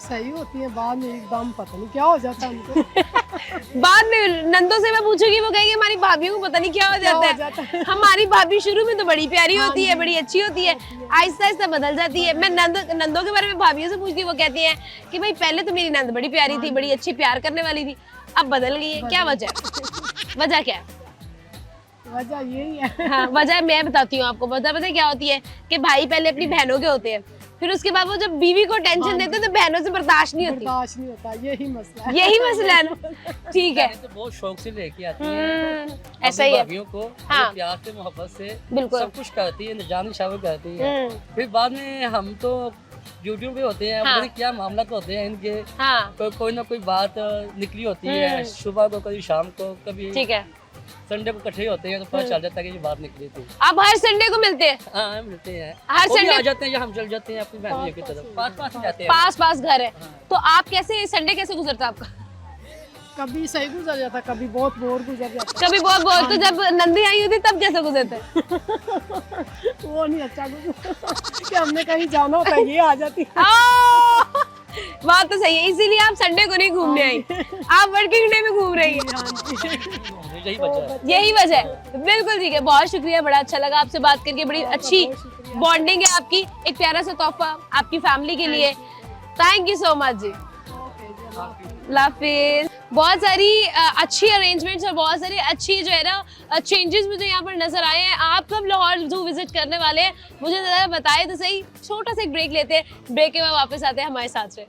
सही होती है, बाद में एकदम पता नहीं क्या हो जाता है उनको। बाद में नंदों से मैं पूछूंगी, वो कहेंगे हमारी भाभी को पता नहीं क्या हो जाता है। हमारी भाभी शुरू में तो बड़ी प्यारी होती है, बड़ी अच्छी होती है, आहिस्ता आहिस्ता बदल जाती है। मैं नंदों के बारे में भाभियों से पूछती हूँ, वो कहती हैं कि भाई पहले तो मेरी नंद बड़ी प्यारी थी, बड़ी अच्छी प्यार करने वाली थी, अब बदल गई है, क्या वजह है? वजह क्या है? वजह यही है। हाँ, वजह मैं बताती हूँ आपको। वजह पता है क्या होती है कि भाई पहले अपनी बहनों के होते हैं, फिर उसके बाद वो जब बीवी को टेंशन देते हैं तो बहनों से बर्दाश्त नहीं होती। बर्दाश्त नहीं होता, यही मसला है। यही मसला है ना, ठीक है। तो बहुत शौक से लेके आती है ऐसा ही है। भाभियों को, हाँ। वो प्यार से मोहब्बत से बिल्कुल। सब कुछ करती है, जान शामिल करती है। फिर बाद में हम तो यूट्यूब पे होते हैं, हाँ। पता नहीं क्या मामला तो होते हैं इनके, हाँ कोई ना कोई बात निकली होती है, सुबह को, कभी शाम को, कभी ठीक है। संडे को इकट्ठे होते हैं, तो पता चल जाता है कि ये बात निकली थी। आप हर संडे को मिलते हैं? हाँ, मिलते हैं, हर वो भी संडे आ जाते हैं या हम चल जाते हैं अपनी फैमिली की तरफ, पास जाते हैं। पास घर है, तो आप कैसे संडे कैसे गुजरता आपका? कभी सही गुजर जाता, कभी बहुत बोर गुजर जाता। कभी बहुत तो जब नंदी आई होती तब कैसे गुजरता है? वो नहीं अच्छा गुजर कि हमने कहीं जाना होता है, ये आ जाती। बात तो सही है, इसीलिए आप संडे को नहीं घूमने आई, आप वर्किंग डे में घूम रही है। यही वजह है। यही वजह है, बिल्कुल ठीक है। बहुत शुक्रिया, बड़ा अच्छा लगा आपसे बात करके, बड़ी अच्छी बॉन्डिंग है आपकी, एक प्यारा सा तोहफा आपकी फैमिली के लिए। थैंक यू सो मच जी। लाफिज। बहुत सारी अच्छी अरेंजमेंट्स और बहुत सारी अच्छी जो है ना चेंजेस मुझे यहाँ पर नजर आए हैं। आप कब लाहौर जू विजिट करने वाले हैं मुझे ज़रा बताए तो सही। छोटा सा एक ब्रेक लेते हैं, ब्रेक के बाद वापस आते हैं, हमारे साथ रहे।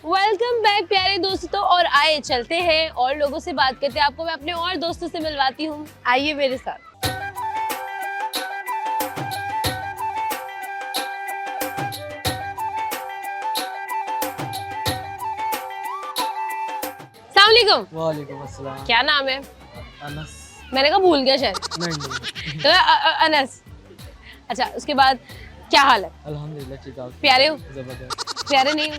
वेलकम बैक प्यारे दोस्तों, और आए चलते हैं और लोगों से बात करते हैं। आपको मैं अपने और दोस्तों से मिलवाती हूँ, आइए मेरे साथ। वालेकुम अस्सलाम। क्या नाम है? अनस। मैंने कहा भूल गया शायद। नहीं, तो अनस। अच्छा, उसके बाद क्या हाल है? अल्हम्दुलिल्लाह ठीक है। प्यारे हो? जबरदस्त। प्यारे नहीं हो?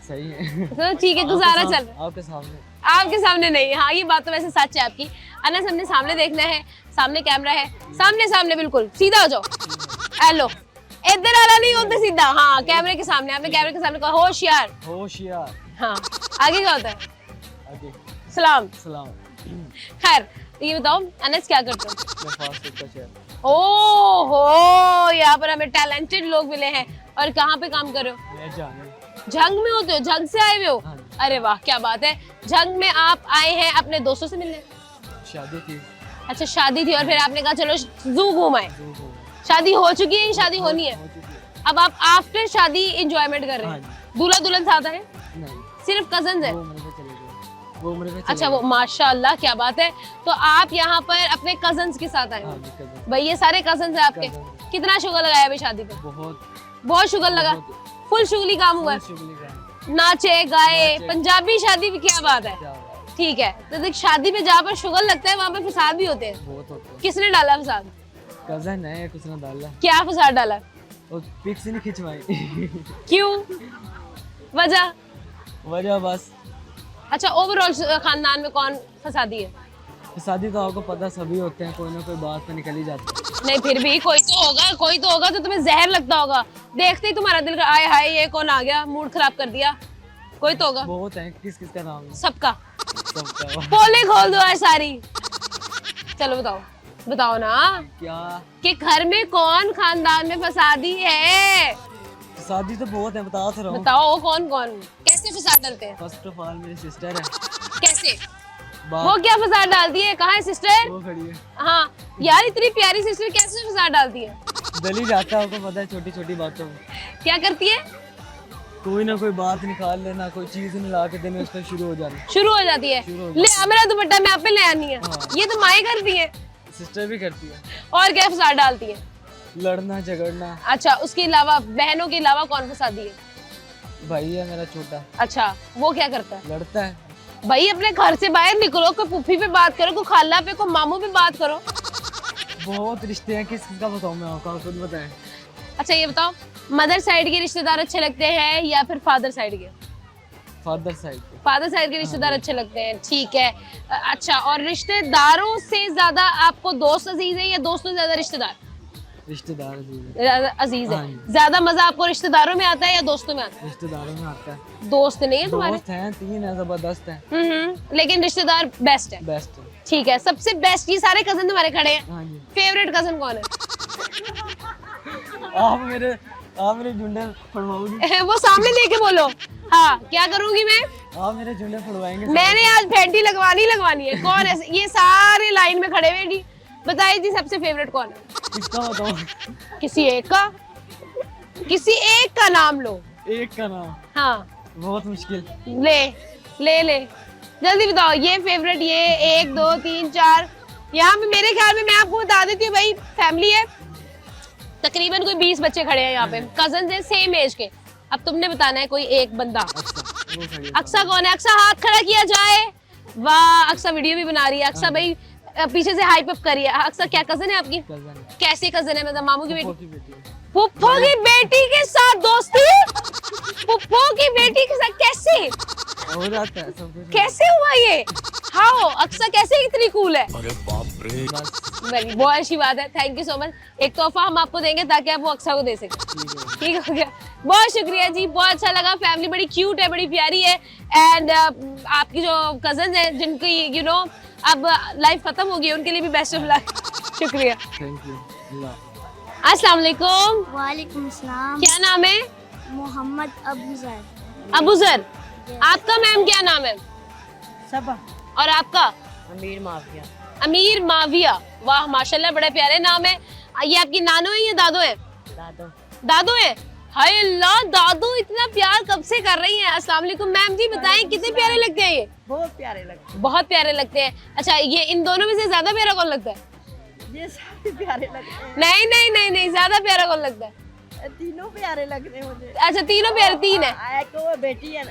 सही है। तो ठीक है, गुजारा चल रहा है। आपके सामने। आपके सामने नहीं, हाँ ये बात तो वैसे सच है आपकी। अनस हमने सामने देखना है, सामने कैमरा है, सामने बिल्कुल सीधा हो जाओ। हेलो, इधर वाला नहीं होता, सीधा। हाँ, कैमरे के सामने, आपने कैमरे के सामने कहा होशियार। हाँ, आगे क्या होता है? आगे सलाम। सलाम। खैर, ये बताओ अनस क्या करते हो? मैं फास्ट फूड का शेफ। ओहो, यहाँ पर हमें टैलेंटेड लोग मिले हैं। और कहाँ पे काम कर रहे हो? मैं जाने। झंग में होते हो? झंग से आए हुए हो? हाँ। अरे वाह, क्या बात है। झंग में आप आए हैं अपने दोस्तों से मिलने? शादी थी। अच्छा, शादी थी और फिर आपने कहा चलो जू घूम आए। शादी हो चुकी है, शादी होनी है? हो चुकी है। अब आप आफ्टर शादी एंजॉयमेंट कर रहे हैं? हाँ। दूल्हा दुल्हन साथ है? नहीं, सिर्फ कजन्स है? वो उम्र पे चले गए। वो उम्र पे चले अच्छा, वो माशाल्लाह, क्या बात है। तो आप यहाँ पर अपने कजन्स के साथ आए हाँ, हो? निकल भाई ये सारे कजन्स हैं आपके? Cousins। कितना शुगर लगाया अभी शादी पे? बहुत शुगर लगा? फुल शुगली काम हुआ है? शुगली का नाचे गाए, नाचे। पंजाबी शादी भी, क्या बात है। क्या हुआ? ठीक है, तो देख शादी में जहाँ पर शुगर लगता है वहाँ पे फसाद भी होते हैं। बहुत होता है। किसने डाला फसाद? कजन है, कुछ ना डाला। क्या फसाद डाला? वो पिक्स नहीं खिंचवाई। क्यों? वजह? वजह बस अच्छा, ओवरऑल खानदान में कौन फसादी है? शादी तो आपको पता सभी होते हैं, कोई ना कोई बात तो निकल ही जाती है। नहीं फिर भी कोई तो होगा तो तुम्हें जहर लगता होगा, देखते ही तुम्हारा दिल का आए हाय ये कौन आ गया, मूड खराब कर दिया, कोई तो होगा। बहुत है, किस किस का नाम है? सबका सबका। पोले खोल दो है सारी। चलो बताओ ना क्या कि घर में कौन खानदान में फसादी है? शादी तो बहुत है, बता तो रहा हूँ। बताओ कौन कैसे फसाद डालते हैं? फर्स्ट ऑफ ऑल मेरी सिस्टर है। कैसे बात वो क्या फसाद डालती है? कहाँ है सिस्टर? वो खड़ी है, हाँ यार इतनी प्यारी सिस्टर कैसे फसाद डालती है? गली जाता है, आपको पता है, छोटी छोटी बातों में क्या करती है? कोई ना कोई बात निकाल लेना, कोई चीज मिला के देने, उस पर शुरू हो जाना। शुरू हो जाती है, शुरू हो ले आ मेरा दुपट्टा मैं आप पे ले आनी है। हाँ। ये तो माएँ करती है। सिस्टर भी करती है, और क्या फसाद डालती है? लड़ना झगड़ना। अच्छा उसके अलावा बहनों के अलावा कौन फसादी है? भाई है मेरा छोटा, अच्छा वो क्या करता है? लड़ता है। भाई अपने घर से बाहर निकलो, कोई पुप्पी पे बात करो, कोई खाला पे, कोई मामू पे बात करो। बहुत रिश्ते हैं, किस किसका बताऊं मैं आपको, आप खुद बताएं। अच्छा ये बताओ मदर साइड के रिश्तेदार अच्छे लगते हैं या फिर फादर साइड के? फादर साइड पे। फादर साइड के रिश्तेदार अच्छे लगते हैं, ठीक है। अच्छा और रिश्तेदारों से ज्यादा आपको दोस्त अजीज है या दोस्तों से ज्यादा रिश्तेदार रिश्तेदार ज्यादा अजीज है? हाँ जी। ज्यादा मजा आपको रिश्तेदारों में आता है या दोस्तों में आता है? रिश्तेदारों में आता है। दोस्त नहीं है तुम्हारे? दोस्त हैं, 3 है, जबरदस्त है। लेकिन रिश्तेदार बेस्ट है। बेस्ट है। ठीक है सबसे बेस्ट। ये सारे कजन तुम्हारे खड़े हैं, हाँ जी। फेवरेट कजन कौन है? आप मेरे झुंडे फड़वाओगी? वो सामने देके बोलो। हाँ क्या करूंगी मैं? आप मेरे झुंडे फड़वाएंगे? मैंने आज फेंटी लगवानी है। कौन है ये सारे लाइन में खड़े हुए जी? बताइए जी सबसे फेवरेट कौन है? किसका बताऊं? किसी एक का नाम लो। एक का नाम? हाँ बहुत मुश्किल। ले जल्दी बताओ। ये फेवरेट, ये 1 2 3 4 यहाँ पे मेरे ख्याल में मैं आपको बता देती हूँ भाई, फैमिली है तकरीबन कोई 20 बच्चे खड़े हैं यहाँ पे, कजन है सेम एज के। अब तुमने बताना है कोई एक बंदा। अक्सा कौन है? अक्सा हाथ खड़ा किया जाए। वाह अक्सा वीडियो भी बना रही है। अक्सा भाई पीछे से हाइप अप करिए। अक्सा क्या कजन है आपकी? कजन। कैसी कजन है? मतलब मामू की बेटी? बेटी। पुप्पो की बेटी के साथ दोस्ती? पुप्पो की बेटी के साथ कैसे हो जाता है सब कुछ। कैसे हुआ ये? हाउ अक्सा कैसे इतनी कूल है? अरे बाप रे। वेरी बहुत अच्छी बात है, थैंक यू सो मच। एक तोहफा हम आपको देंगे ताकि आप वो अक्सा को दे सकें। ठीक हो गया, बहुत शुक्रिया जी, बहुत अच्छा लगा। फैमिली बड़ी क्यूट है, बड़ी प्यारी है। एंड आपकी जो कजन है जिनकी यू नो अब लाइफ खत्म हो गई, उनके लिए भी बेस्ट ऑफ लक। शुक्रिया, थैंक यू। अस्सलाम वालेकुम। वालेकुम सलाम। क्या नाम है? मोहम्मद अबूजर। अबूजर। आपका मैम क्या नाम है? सबा। और आपका? अमीर माफिया। अमीर माविया। वाह माशाल्लाह बड़ा प्यारे नाम है। ये आपकी नानो है या दादो है? दादो है। हाय अल्लाह, दादो इतना प्यार कब से कर रही हैं? अस्सलाम वालेकुम मैम जी, बताएं कितने प्यारे लगते हैं ये? बहुत प्यारे लगते बहुत प्यारे लगते हैं। अच्छा ये इन दोनों में से ज्यादा प्यारा कौन लगता है? हैं, ये सारे प्यारे लगते हैं। नहीं ज्यादा प्यारा कौन लगता है? तीनों प्यारे लगते हैं मुझे। अच्छा तीनों प्यारे, 3 है। एक वो बेटी है,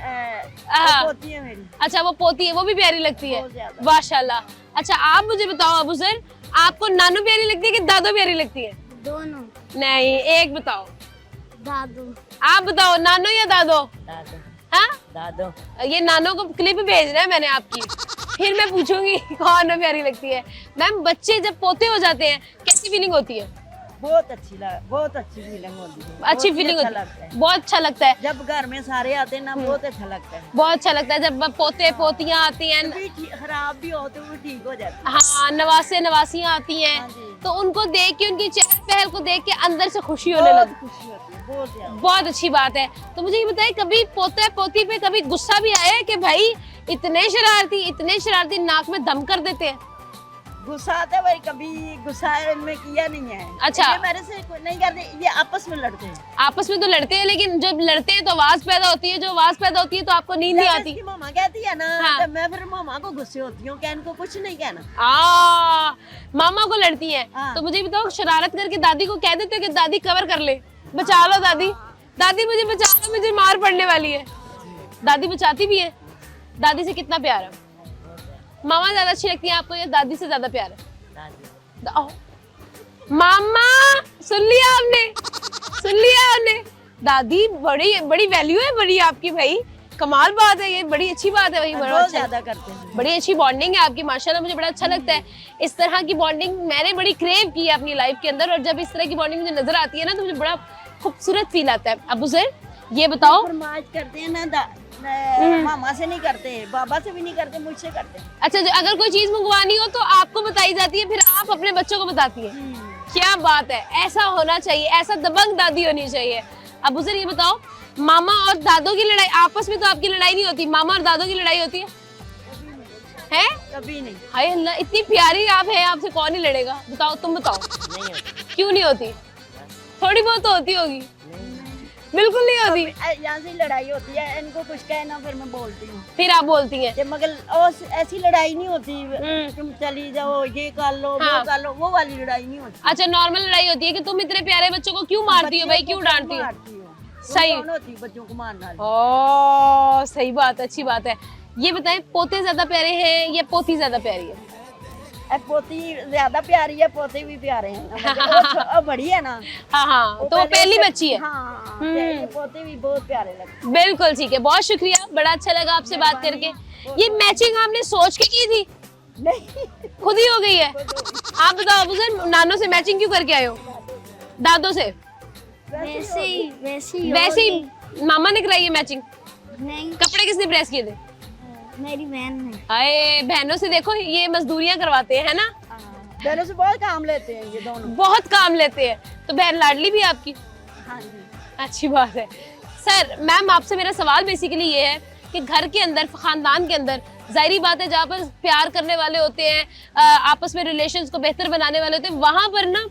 हाँ। पोती है मेरी। अच्छा वो पोती है, वो भी प्यारी लगती है बहुत ज्यादा। माशाल्लाह। अच्छा आप मुझे बताओ अबू सर, आपको नानू प्यारी लगती है कि दादो प्यारी लगती है? दोनों। नहीं एक बताओ। दादू। आप बताओ नानो या दादो? दादो। हाँ दादो। ये नानो को क्लिप भेजना है मैंने आपकी, फिर मैं पूछूंगी कौन प्यारी लगती है। मैम बच्चे जब पोते हो जाते हैं कैसी फीलिंग होती है? बहुत अच्छी फीलिंग होती है। अच्छी फीलिंग होती है, बहुत अच्छा लगता है। जब घर में सारे आते हैं ना, बहुत अच्छा लगता है। बहुत अच्छा लगता है जब पोते पोतियाँ आती हैं। खराब भी हो तो वो ठीक हो जाती है। हाँ नवासे नवासियाँ आती हैं, हाँ जी। तो उनको देख के, उनकी चहल पहल को देख के अंदर से खुशी होने लगती है। खुशी होती है, बहुत ज्यादा। बहुत अच्छी बात है। तो मुझे ये बताइए कभी पोते पोती पे कभी गुस्सा भी आया है कि भाई इतने शरारती नाक में दम कर देते हैं? गुस्सा आता है भाई, कभी गुस्सा में किया नहीं है। अच्छा। ये मेरे से कोई नहीं करते, ये आपस में लड़ते हैं। आपस में तो लड़ते हैं, लेकिन जब लड़ते हैं तो आवाज पैदा होती है, जो आवाज पैदा होती है तो आपको नींद नहीं आती? इसकी मामा कहती है ना, हाँ। तो मैं फिर मामा को गुस्से होती हूँ कि इनको कुछ नहीं कहना। मामा को लड़ती है। हाँ। तो मुझे बताओ शरारत करके दादी को कह देते हो कि दादी कवर कर ले, बचा लो दादी, दादी मुझे बचा लो, मुझे मार पड़ने वाली है। दादी बचाती भी है? दादी से कितना प्यार है? मामा ज्यादा अच्छी लगती है आपको या दादी से ज्यादा प्यार है? मामा सुन लिया आपने? दादी बड़ी बड़ी वैल्यू है बड़ी आपकी भाई। कमाल बात है, ये बड़ी अच्छी बात है। वही बड़ा बहुत अच्छा, ज्यादा करते हैं। बड़ी अच्छी बॉन्डिंग है आपकी माशाल्लाह, मुझे बड़ा अच्छा लगता है। इस तरह की बॉन्डिंग मैंने बड़ी क्रेव की है अपनी लाइफ के अंदर, और जब इस तरह की बॉन्डिंग मुझे नजर आती है ना तो मुझे बड़ा खूबसूरत फील आता है। अबू सर ये बताओ, फरमाइश करते हैं ना, मामा से नहीं करते, बाबा से भी नहीं करते, मुझसे करते हैं। अच्छा जो अगर कोई चीज मंगवानी हो तो आपको बताई जाती है, फिर आप अपने बच्चों को बताती है। क्या बात है, ऐसा होना चाहिए, ऐसा दबंग दादी होनी चाहिए। अबू सर ये बताओ, मामा और दादों की लड़ाई, आपस में तो आपकी लड़ाई नहीं होती, मामा और दादों की लड़ाई होती है? कभी नहीं। हाय अल्लाह, इतनी प्यारी आप है, आपसे कौन ही लड़ेगा? बताओ, तुम बताओ। नहीं होती। क्यों नहीं होती? थोड़ी बहुत तो होती होगी। बिल्कुल नहीं होती। यहाँ से लड़ाई होती है, इनको कुछ कहना फिर मैं बोलती हूँ, फिर आप बोलती हैं। कि मगर ऐसी लड़ाई नहीं होती, तुम चली जाओ, ये कर लो, वो कर लो, वो वाली लड़ाई नहीं होती। अच्छा नॉर्मल लड़ाई होती है कि तुम इतने प्यारे बच्चों को क्यों मारती हो भाई, क्यों डांटती हो? सही होती बच्चों को मारना। ओ सही बात, अच्छी बात है। ये बताएं, पोते ज्यादा प्यारे हैं या पोती ज्यादा प्यारी है? पोती ज्यादा प्यारी है, पोते भी प्यारे हैं। अब बड़ी है ना। हाँ हाँ, तो वो पहली बच्ची है। हाँ, पोते भी बहुत प्यारे लगते। बिल्कुल ठीक है, बहुत शुक्रिया, बड़ा अच्छा लगा आपसे बात करके। ये मैचिंग आपने सोच के की थी? नहीं, खुद ही हो गई है। आप बताओ अबू सर, नानों से मैचिंग क्यों करके आए हो? दादों से? वैसे ही मामा ने कराई है मैचिंग? नहीं, कपड़े किसने प्रेस किए थे? मेरी बहन है। अरे बहनों से देखो, ये मजदूरियां करवाते हैं, है ना? बहनों से बहुत काम लेते हैं ये दोनों। बहुत काम लेते हैं। तो बहन लाडली भी आपकी? हाँ जी। अच्छी बात है। सर मैम आपसे मेरा सवाल बेसिकली ये है कि घर के अंदर, खानदान के अंदर, जाहिर बात है जहाँ पर प्यार करने वाले होते हैं, आपस में रिलेशंस को बेहतर बनाने वाले होते हैं, वहां पर ना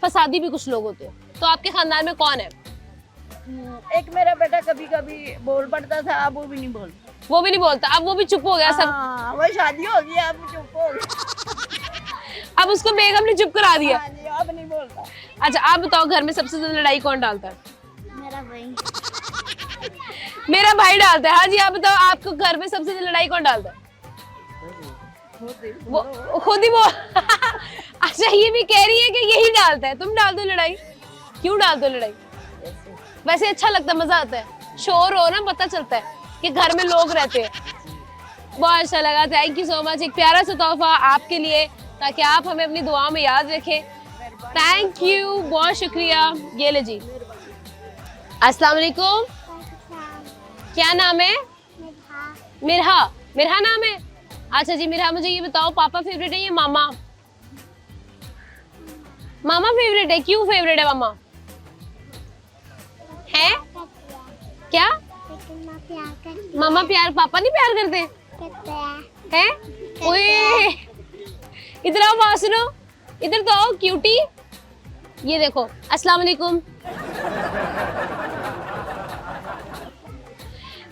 फसादी भी कुछ लोग होते हैं। तो आपके खानदान में कौन है? एक मेरा बेटा कभी कभी बोल पड़ता था, अब वो भी नहीं बोलता। वो भी नहीं बोलता, अब वो भी चुप हो गया सब। हाँ, वो शादी हो गई, अब चुप हो गया। अब उसको बेगम ने चुप करा दिया। हाँ जी, अब नहीं बोलता। अच्छा आप बताओ, घर में सबसे ज्यादा लड़ाई कौन डालता है? मेरा भाई। मेरा भाई डालता है। हाँ जी आप बताओ, आपको घर में सबसे ज्यादा लड़ाई कौन डालता है? वो खुद ही बोल। अच्छा ये भी कह रही है कि यही डालता है। तुम डाल दो लड़ाई। क्यों डाल दो लड़ाई? वैसे अच्छा लगता है, मजा आता है, शोर हो ना, पता चलता है कि घर में लोग रहते हैं। बहुत अच्छा लगा, थैंक यू सो मच। एक प्यारा सा तोहफा आपके लिए, ताकि आप हमें अपनी दुआ में याद रखें। थैंक यू, बहुत शुक्रिया। ये ले जी। अस्सलाम वालेकुम, क्या नाम है? मिरहा। मिरहा नाम है? अच्छा जी मिरहा, मुझे ये बताओ, पापा फेवरेट है या मामा? मामा फेवरेट है। क्यों फेवरेट है मामा? है क्या? मामा प्यार, पापा नहीं प्यार करते हैं? ओए इधर आओ, बात सुनो, इधर तो आओ क्यूटी। ये देखो, अस्सलाम वालेकुम।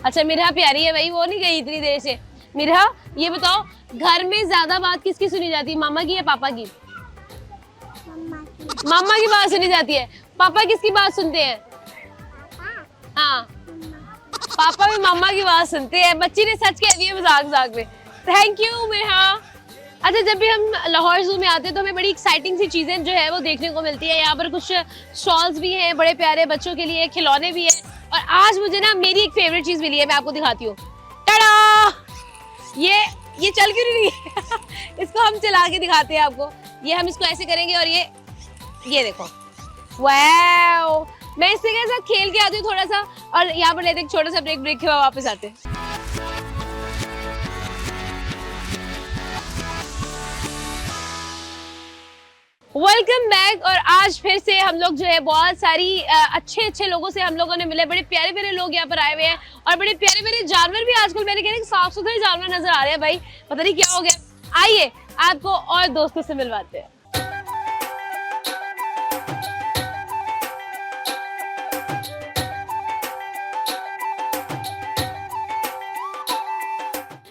अच्छा मिरहा प्यारी है भाई, वो नहीं गई इतनी देर से। मिरहा ये बताओ, घर में ज्यादा बात किसकी सुनी जाती है, मामा की या पापा की? मामा की बात सुनी जाती है। पापा किसकी बात सुनते हैं? हाँ पापा भी मामा की बात सुनते हैं। बच्ची ने सच कह दिया मजाक मजाक में। Thank you Mirha. अच्छा जब भी हम लाहौर ज़ू में आते हैं तो हमें बड़ी एक्साइटिंग सी चीज़ें जो है वो देखने को मिलती है। यहाँ पर कुछ स्टॉल्स भी हैं बड़े प्यारे, बच्चों के लिए खिलौने भी हैं। और आज मुझे ना मेरी एक फेवरेट चीज़ मिली है, मैं आपको दिखाती हूँ। टाडा! ये चल क्यों नहीं रही? इसको हम चला के दिखाते हैं आपको। ये हम इसको ऐसे करेंगे और ये देखो, वाओ! मैं इससे के साथ खेल के आती हूँ थोड़ा सा, और यहाँ पर लेते एक छोटा सा ब्रेक के बाद वापस आते हैं। Welcome back. और आज फिर से हम लोग जो है बहुत सारी अच्छे लोगों से हम लोगों ने मिले। बड़े प्यारे प्यारे लोग यहाँ पर आए हुए हैं और बड़े प्यारे प्यारे जानवर भी आजकल मैंने कह साफ सुथरे जानवर नजर आ रहे हैं। भाई पता नहीं क्या हो गया। आइए आपको और दोस्तों से मिलवाते हैं।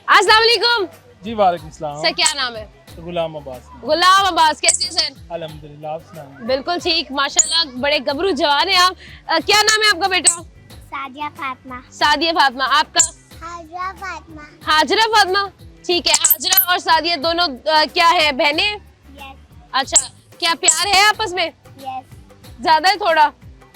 अस्सलाम वालेकुम। जी वालेकुम सलाम। सर क्या नाम है? गुलाम अब्बास। गुलाम अब्बास, कैसे हैं सर? अल्हम्दुलिल्लाह, आप सुनाएं। बिल्कुल ठीक, माशाल्लाह, बड़े गबरू जवान हैं आप। क्या नाम है आपका बेटा? सादिया फातिमा। सादिया फातिमा। आपका? हाजरा फातिमा। हाजरा फातिमा, ठीक है। हाजरा और सादिया दोनों क्या है, बहनें? यस। अच्छा, क्या प्यार है आपस में? यस। ज्यादा है थोड़ा?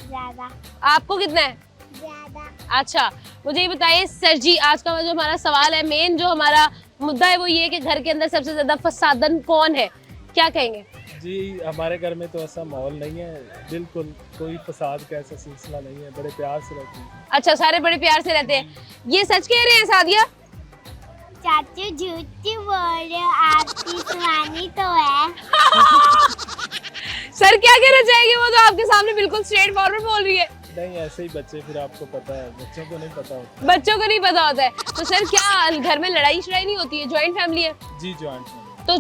ज्यादा। आपको कितना है? ज्यादा। अच्छा, मुझे ये बताइए सर जी, आज का जो हमारा सवाल है, मेन जो हमारा मुद्दा है वो ये है कि घर के अंदर सबसे ज्यादा फसादन कौन है, क्या कहेंगे? जी हमारे घर में तो ऐसा माहौल नहीं है, बिल्कुल कोई फसाद का ऐसा सिलसिला नहीं है, बड़े प्यार से रहते हैं। अच्छा, सारे बड़े प्यार से रहते हैं, ये सच कह रहे हैं सादिया? चाचू झूठी बोल रहे हो, आपकी सुनानी तो है। सर क्या कहना चाहेंगे, वो तो आपके सामने बिल्कुल स्ट्रेट फॉरवर्ड बोल रही है। नहीं ऐसे ही बच्चे, फिर आपको पता है बच्चों को नहीं पता होता। बच्चों को नहीं पता होता है। तो सर क्या घर में लड़ाई शड़ाई नहीं होती है? जॉइंट फैमिली है जी, जॉइंट फैमिली। तो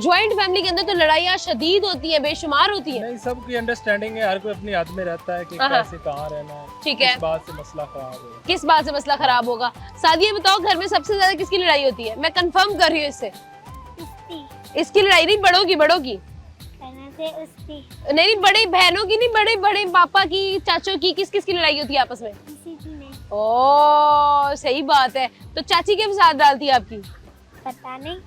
जॉइंट फैमिली के अंदर तो लड़ाइयाँ शदीद होती है, बेशुमार होती है। नहीं, सबकी अंडरस्टैंडिंग है, हर कोई अपनी हद में रहता है कि कैसे कहाँ रहना है, ठीक है। किस बात से मसला खराब है, किस बात से मसला खराब होगा। सादिया बताओ, घर में सबसे ज्यादा किसकी लड़ाई होती है? मैं कंफर्म कर रही हूँ इससे। इसकी लड़ाई नहीं, बड़ों की। नहीं, बड़े बहनों की नहीं, बड़े बड़े पापा की, चाचों की, किस किस की लड़ाई होती है आपस में? ओ सही बात है। तो चाची के साथ डालती है आपकी? पता नहीं।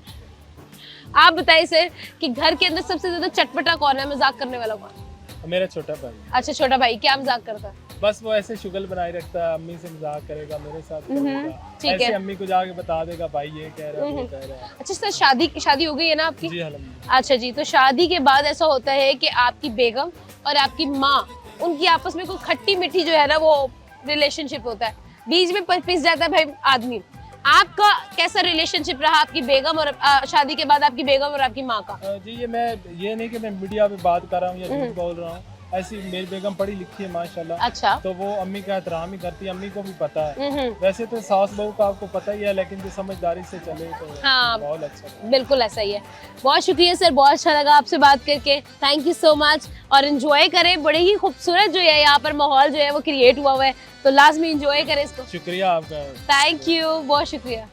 आप बताइए सर कि घर के अंदर सबसे ज्यादा चटपटा कौन है, मजाक करने वाला कौन? मेरा छोटा भाई। अच्छा, छोटा भाई क्या मजाक करता है? बस वो ऐसे शुगल बनाए रखता है, अम्मी से मजाक करेगा, मेरे साथ करेगा, ठीक ऐसे है। अम्मी को जाके बता देगा भाई ये कह रहा है, वो कह रहा है। अच्छा सर, शादी हो गई है ना आपकी? जी अल्हम्दुलिल्लाह। अच्छा जी, तो शादी के बाद ऐसा होता है कि आपकी बेगम और आपकी माँ, उनकी आपस में कोई खट्टी मीठी जो है ना वो रिलेशनशिप होता है, बीच में पिस जाता है भाई आदमी। आपका कैसा रिलेशनशिप रहा आपकी बेगम और शादी के बाद आपकी बेगम और आपकी माँ का? जी ये नहीं कि मैं मीडिया पे बात कर रहा हूँ या झूठ बोल रहा हूँ, ऐसी मेरी बेगम पढ़ी लिखी है माशाल्लाह। अच्छा। तो वो अम्मी का एहतराम ही करती है, अम्मी को भी पता है। वैसे तो सास बहू का आपको पता ही है, लेकिन जो समझदारी से चले तो हाँ, बहुत अच्छा। बिल्कुल ऐसा ही है। बहुत शुक्रिया सर, बहुत अच्छा लगा आपसे बात करके, थैंक यू सो मच। और एंजॉय करें, बड़े ही खूबसूरत जो है यहाँ पर माहौल जो है वो क्रिएट हुआ है, तो लाजमी एंजॉय करें इसको। शुक्रिया आपका। थैंक यू, बहुत शुक्रिया।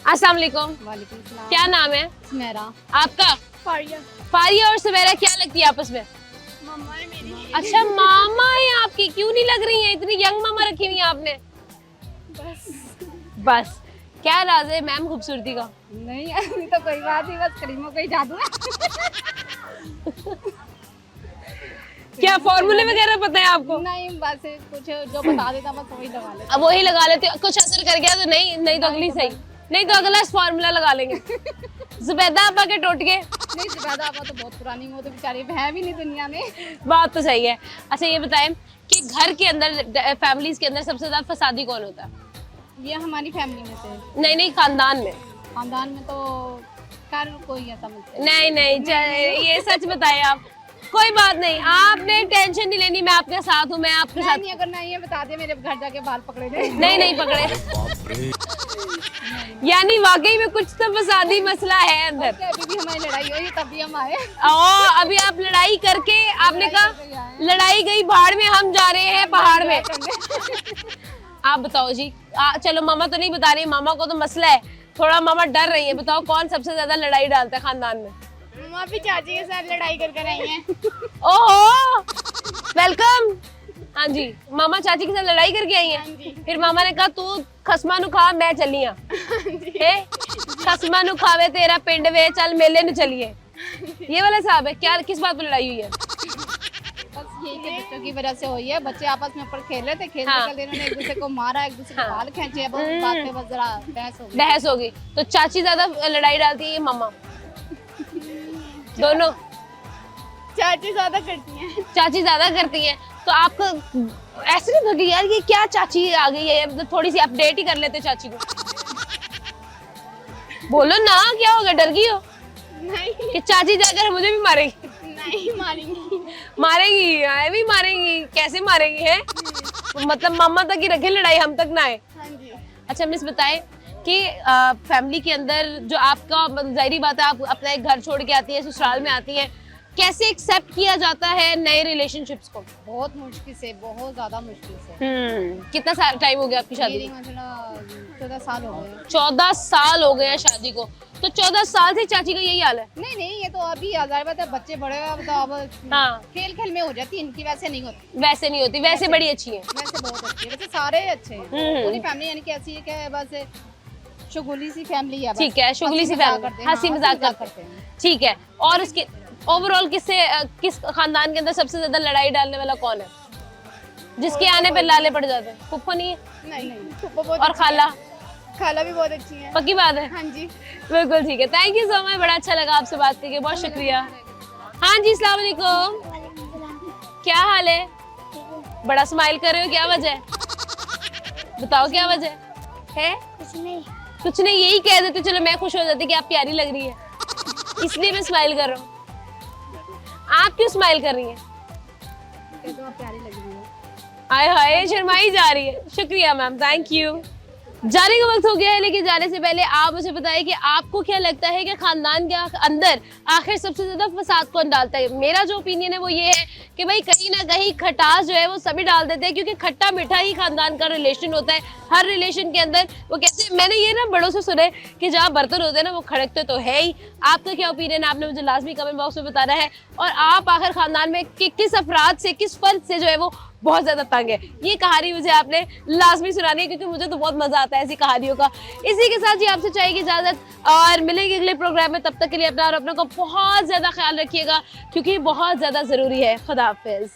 अस्सलाम वालेकुम। वालेकुम सलाम। क्या नाम है? सुमेरा। आपका? फारिया। फारिया और सुमेरा क्या लगती है आपस में? मम्मा है मेरी। अच्छा, मामा है आपकी। क्यों नहीं लग रही है, इतनी यंग मामा रखी हुई है आपने? बस क्या राज है मैम खूबसूरती का? नहीं अभी तो कोई बात नहीं, बस करीमों का ही जादू है। क्या फॉर्मूले वगैरह पता है आपको? नहीं, बस कुछ जो बता देता बस वही लगा लेते। अब वही लगा लेते हो। कुछ असर कर गया तो नहीं तो अगली सही, नहीं तो अगला फॉर्मूला लगा लेंगे। जुबैदा आपा के टोटके? नहीं, जुबैदा आपा तो बहुत पुरानी, वो तो बेचारी है भी नहीं दुनिया में। बात तो सही है। अच्छा ये बताएं कि घर के अंदर, फैमिलीज के अंदर सबसे ज्यादा फसादी कौन होता है? ये हमारी फैमिली में से। नहीं, खानदान में। खानदान में तो कर कोई ऐसा मिलता नहीं, ये सच बताएं आप। कोई बात नहीं, आपने टेंशन नहीं लेनी, मैं आपके साथ हूँ, मैं आपके साथ। नहीं, अगर नहीं ये बता दे मेरे घर जाके बाल पकड़े थे। नहीं पकड़े। बाप रे। यानी वाकई में कुछ तो फसादी मसला है अंदर। अभी भी हमारी लड़ाई हुई तब भी हम आए। ओ अभी आप लड़ाई करके आपने कहा लड़ाई गई भाड़ में, हम जा रहे हैं पहाड़ में। आप बताओ जी। चलो मामा तो नहीं बता रही, मामा को तो मसला है थोड़ा, मामा डर रही है। बताओ कौन सबसे ज्यादा लड़ाई डालता है खानदान में? मम्मा भी चाची के साथ लड़ाई कर आई हैं। ओहो, वेलकम। हाँ जी, मामा चाची के साथ लड़ाई करके आई हैं। फिर मामा ने कहा तू खसमा नु खा, मैं चलिया। खसमा नु खावे तेरा पिंड वे, चल मेले न चलिए। ये वाला साहब है क्या? किस बात पर लड़ाई हुई है? बस यही के बच्चों की वजह से हुई है। बच्चे आपस में ऊपर खेल रहे थे, खेलते हाँ। खेलते इन्होंने एक दूसरे को मारा, एक दूसरे के बाल खींचे, बस बात पे बस जरा बहस होगी। तो चाची ज्यादा लड़ाई डालती है मामा? दोनों? चाची ज्यादा करती हैं। चाची ज्यादा करती हैं। तो आपको ऐसे नहीं लगे यार ये क्या चाची आ गई है, मतलब थोड़ी सी अपडेट ही कर लेते चाची को। बोलो ना, क्या होगा, डर गई हो? नहीं कि चाची जाकर मुझे भी मारेगी? नहीं मारेंगी। मारेगी, आए भी मारेगी। कैसे मारेगी है? मतलब मामा तक ही रखे लड़ाई, हम तक ना आए। हाँ जी। अच्छा मिस बताएं कि फैमिली के अंदर जो आपका, जाहिर बात है आप अपना एक घर छोड़ के आती है, ससुराल में आती है, कैसे एक्सेप्ट किया जाता है नए रिलेशनशिप्स को? बहुत मुश्किल से, बहुत ज्यादा मुश्किल से। कितना साल टाइम हो गया आपकी शादी मेरी को? मतलब 14 साल हो गए। 14 साल हो गए हैं शादी को। तो 14 साल से चाची का यही हाल है? नहीं, ये तो अभी हजार बात है, बच्चे बड़े हैं तो अब हाँ। खेल में हो जाती है इनकी, वैसे नहीं होती। वैसे नहीं होती, वैसे बड़ी अच्छी है। वैसे बहुत अच्छी है, वैसे सारे अच्छे हैं। पूरी फैमिली यानी कि ऐसी है कि बस शुगुली सी फैमिली है। ठीक है, शुगली सी फैमिली, हंसी मजाक करते हैं। ठीक है, और उसके ओवरऑल किस खानदान के अंदर सबसे ज्यादा लड़ाई डालने वाला कौन है? जिसके आने पे लाले पड़ जाते हैं? फुफ्फो नहीं है? नहीं फुप्पो बहुत और खाला? खाला भी बहुत अच्छी है। पक्की बात है? हाँ जी। बिल्कुल ठीक है, थैंक यू सो मच, बड़ा अच्छा लगा आपसे बात करके, बहुत शुक्रिया। हाँ जी, अस्सलाम वालेकुम, क्या हाल है? बड़ा स्माइल कर रहे हो, क्या वजह है? बताओ क्या वजह है? कुछ नहीं, यही कह देते चलो मैं खुश हो जाती कि आप प्यारी लग रही है, इसलिए मैं स्माइल कर रहा हूँ। आप क्यों स्माइल कर रही हैं? तो आप प्यारी लग रही है। हाय हाय, शर्माई जा रही है। शुक्रिया मैम, थैंक यू। जाने का वक्त हो गया है, लेकिन जाने से पहले आप मुझे बताइए कि आपको क्या लगता है कि खानदान के अंदर आखिर सबसे ज्यादा फसाद कौन डालता है? मेरा जो ओपिनियन है वो ये है कि भाई कहीं ना कहीं खटास जो है वो सभी डाल देते हैं, क्योंकि खट्टा मीठा ही खानदान का रिलेशन होता है। हर रिलेशन के अंदर वो कहते, मैंने ये ना बड़ों से सुने कि जहाँ बर्तन होते हैं ना वो खड़कते तो है ही। आपका क्या ओपिनियन है, आपने मुझे लाजमी कमेंट बॉक्स में बताना है। और आप आखिर खानदान में किस अफराद से, किस फर्द से जो है वो बहुत ज्यादा तंग है, ये कहानी मुझे आपने लाजमी सुनानी है, क्योंकि मुझे तो बहुत मजा आता है ऐसी कहानियों का। इसी के साथ ही आपसे चाहिए इजाजत, और मिलेंगे अगले प्रोग्राम में। तब तक के लिए अपना और अपनों का बहुत ज्यादा ख्याल रखिएगा, क्योंकि बहुत ज्यादा जरूरी है। खुदा हाफिज।